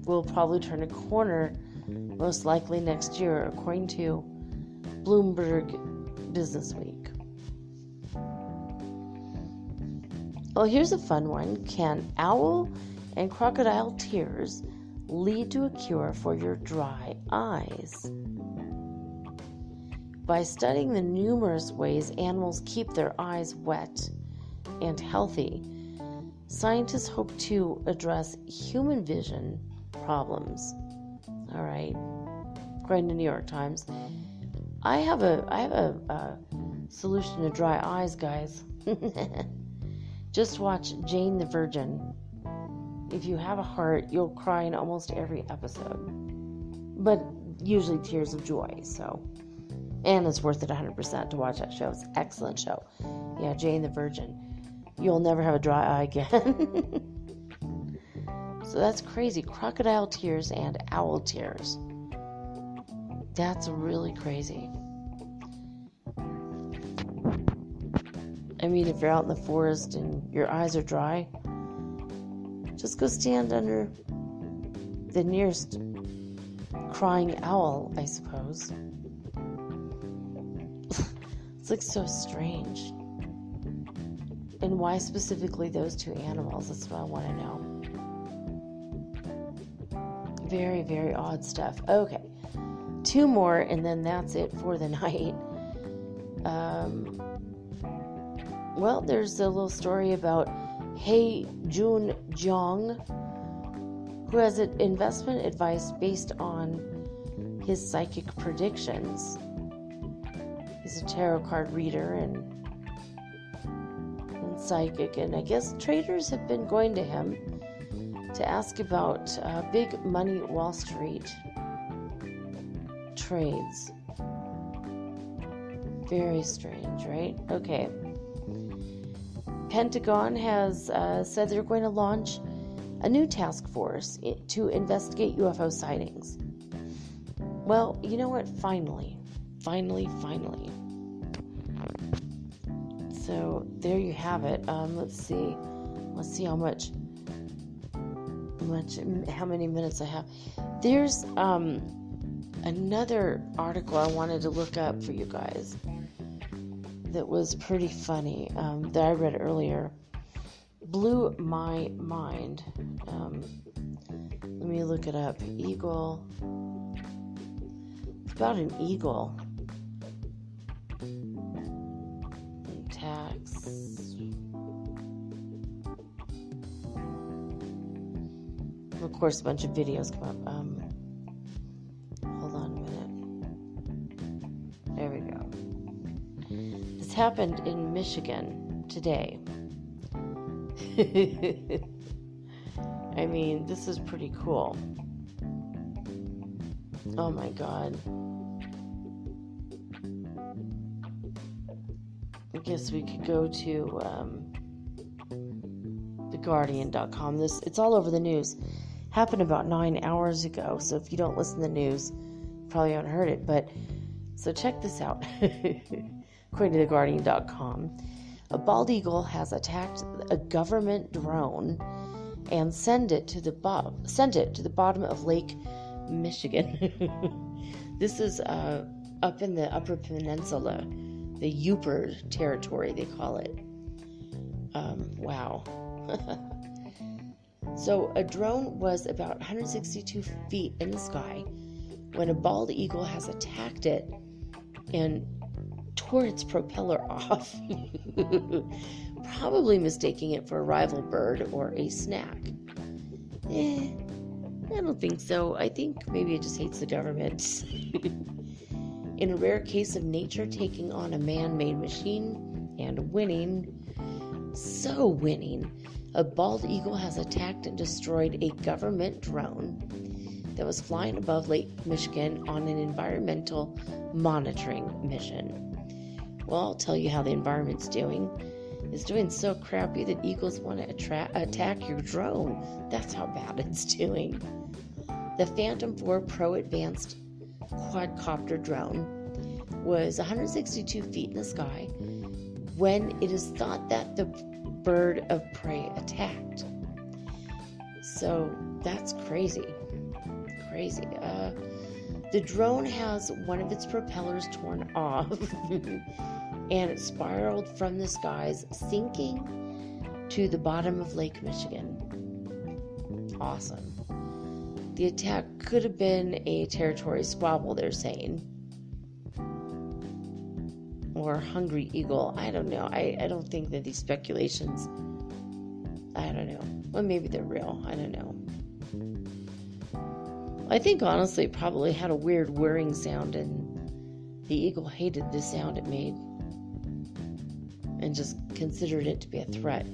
we'll probably turn a corner most likely next year, according to Bloomberg Business Week. Well, here's a fun one. Can owl and crocodile tears lead to a cure for your dry eyes? By studying the numerous ways animals keep their eyes wet and healthy, scientists hope to address human vision problems. All right, according to New York Times. I have a solution to dry eyes, guys. Just watch Jane the Virgin. If you have a heart, you'll cry in almost every episode, but usually tears of joy. So, and it's worth it 100% to watch that show. It's an excellent show. Yeah, Jane the Virgin. You'll never have a dry eye again. So that's crazy. Crocodile tears and owl tears. That's really crazy. I mean, if you're out in the forest and your eyes are dry, just go stand under the nearest crying owl, I suppose. It's like so strange. And why specifically those two animals? That's what I want to know. Very, very odd stuff. Okay. 2 more, and then that's it for the night. Well, there's a little story about Hei Jun Jong, who has investment advice based on his psychic predictions. He's a tarot card reader and psychic, and I guess traders have been going to him to ask about big money Wall Street trades. Very strange, right? Okay. Pentagon has said they're going to launch a new task force to investigate UFO sightings. Well, you know what? Finally. So there you have it. Let's see how many minutes I have. There's another article I wanted to look up for you guys that was pretty funny, that I read earlier. Blew my mind. Let me look it up. Eagle. It's about an eagle. Attacks. Of course, a bunch of videos come up. Hold on a minute. There we go. This happened in Michigan today. I mean, this is pretty cool. Oh my God. I guess we could go to theguardian.com. It's all over the news. Happened about 9 hours ago, so if you don't listen to the news, you probably haven't heard it. But so check this out. According to theguardian.com, a bald eagle has attacked a government drone and sent it to the bottom of Lake Michigan. This is up in the Upper Peninsula, the Upper territory they call it. Wow. So a drone was about 162 feet in the sky when a bald eagle has attacked it and tore its propeller off, probably mistaking it for a rival bird or a snack. I don't think so. I think maybe it just hates the government. In a rare case of nature taking on a man-made machine and winning, a bald eagle has attacked and destroyed a government drone that was flying above Lake Michigan on an environmental monitoring mission. Well, I'll tell you how the environment's doing. It's doing so crappy that eagles want to attack your drone. That's how bad it's doing. The Phantom 4 Pro Advanced quadcopter drone was 162 feet in the sky when it is thought that the bird of prey attacked. So that's crazy. The drone has one of its propellers torn off and it spiraled from the skies, sinking to the bottom of Lake Michigan. Awesome. The attack could have been a territory squabble, they're saying. Or hungry eagle. I don't know. I don't think that these speculations, I don't know. Well, maybe they're real. I don't know. I think honestly it probably had a weird whirring sound and the eagle hated the sound it made and just considered it to be a threat.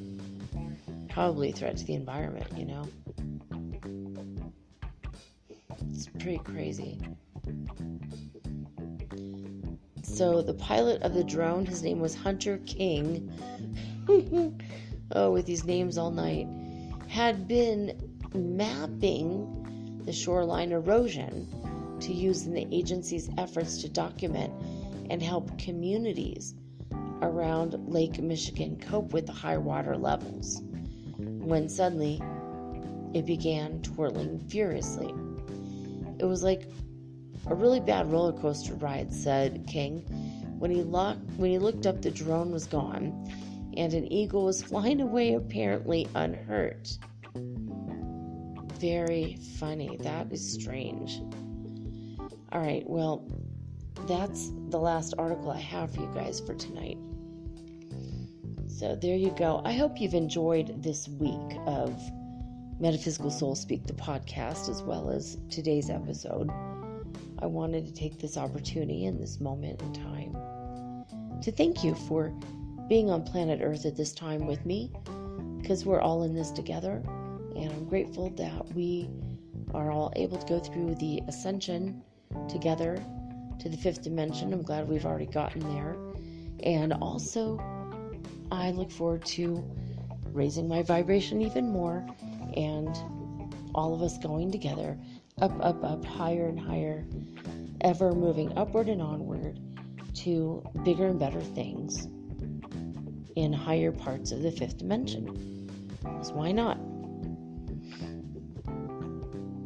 Probably a threat to the environment, you know. It's pretty crazy. So the pilot of the drone, his name was Hunter King. Oh, with these names all night. Had been mapping the shoreline erosion to use in the agency's efforts to document and help communities around Lake Michigan cope with the high water levels, when suddenly it began twirling furiously. It was like a really bad roller coaster ride, said King. When he looked up, the drone was gone, and an eagle was flying away, apparently unhurt. Very funny. That is strange. All right, well, that's the last article I have for you guys for tonight. So there you go. I hope you've enjoyed this week of Metaphysical Soul Speak, the podcast, as well as today's episode. I wanted to take this opportunity in this moment in time to thank you for being on planet Earth at this time with me, because we're all in this together, and I'm grateful that we are all able to go through the Ascension together to the 5th dimension. I'm glad we've already gotten there, and also I look forward to raising my vibration even more and all of us going together, up, up, up, higher and higher, ever moving upward and onward to bigger and better things in higher parts of the fifth dimension. So why not?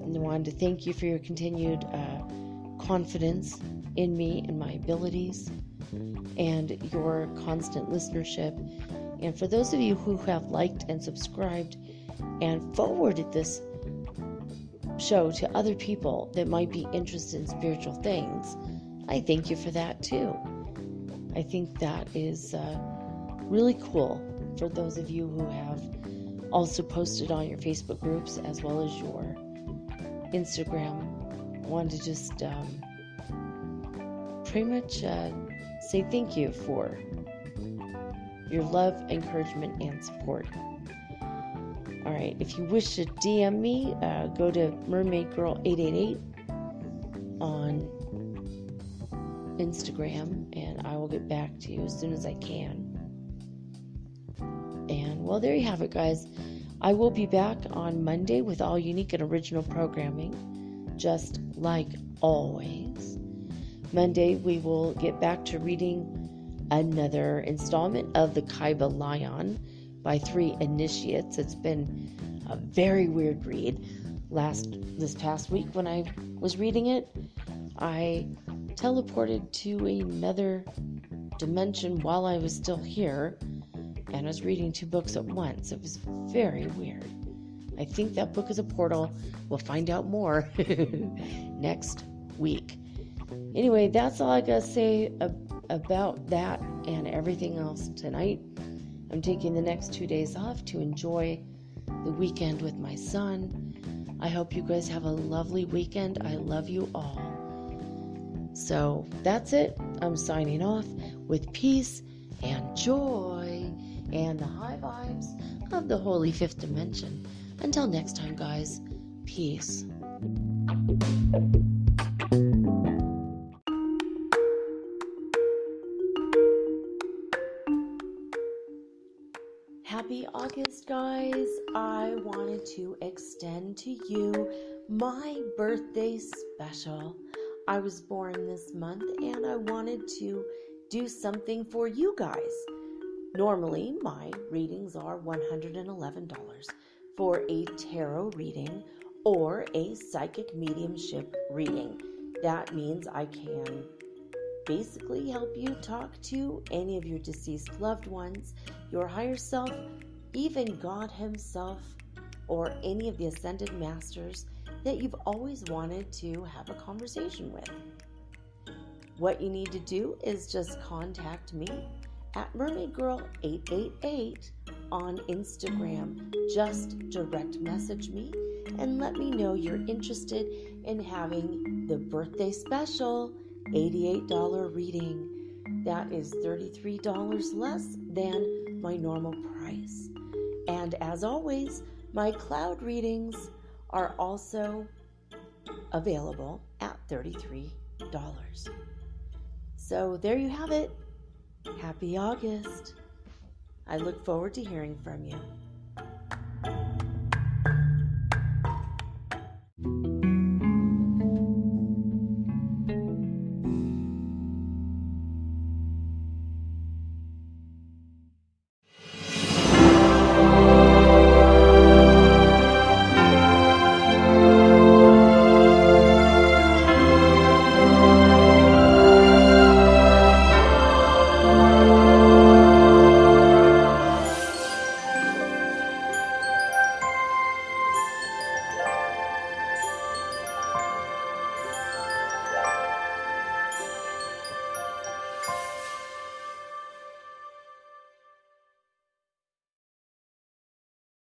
And I wanted to thank you for your continued confidence in me and my abilities and your constant listenership. And for those of you who have liked and subscribed and forwarded this show to other people that might be interested in spiritual things, I thank you for that too. I think that is really cool for those of you who have also posted on your Facebook groups as well as your Instagram. I wanted to just pretty much say thank you for your love, encouragement, and support. All right, if you wish to DM me, go to mermaidgirl888 on Instagram, and I will get back to you as soon as I can. And well, there you have it, guys. I will be back on Monday with all unique and original programming, just like always. Monday, we will get back to reading another installment of the Kaiba Lion by 3 Initiates. It's been a very weird read. This past week when I was reading it, I teleported to another dimension while I was still here, and I was reading 2 books at once. It was very weird. I think that book is a portal. We'll find out more next week. Anyway, that's all I gotta say about that and everything else tonight. I'm taking the next 2 days off to enjoy the weekend with my son. I hope you guys have a lovely weekend. I love you all. So that's it. I'm signing off with peace and joy and the high vibes of the holy fifth dimension. Until next time, guys, peace. Happy August, guys. I wanted to extend to you my birthday special. I was born this month and I wanted to do something for you guys. Normally, my readings are $111 for a tarot reading or a psychic mediumship reading. That means I can basically help you talk to any of your deceased loved ones, your higher self, even God himself, or any of the ascended masters that you've always wanted to have a conversation with. What you need to do is just contact me at mermaidgirl888 on Instagram. Just direct message me and let me know you're interested in having the birthday special $88 reading. That is $33 less than my normal price. And as always, my cloud readings are also available at $33. So there you have it. Happy August. I look forward to hearing from you.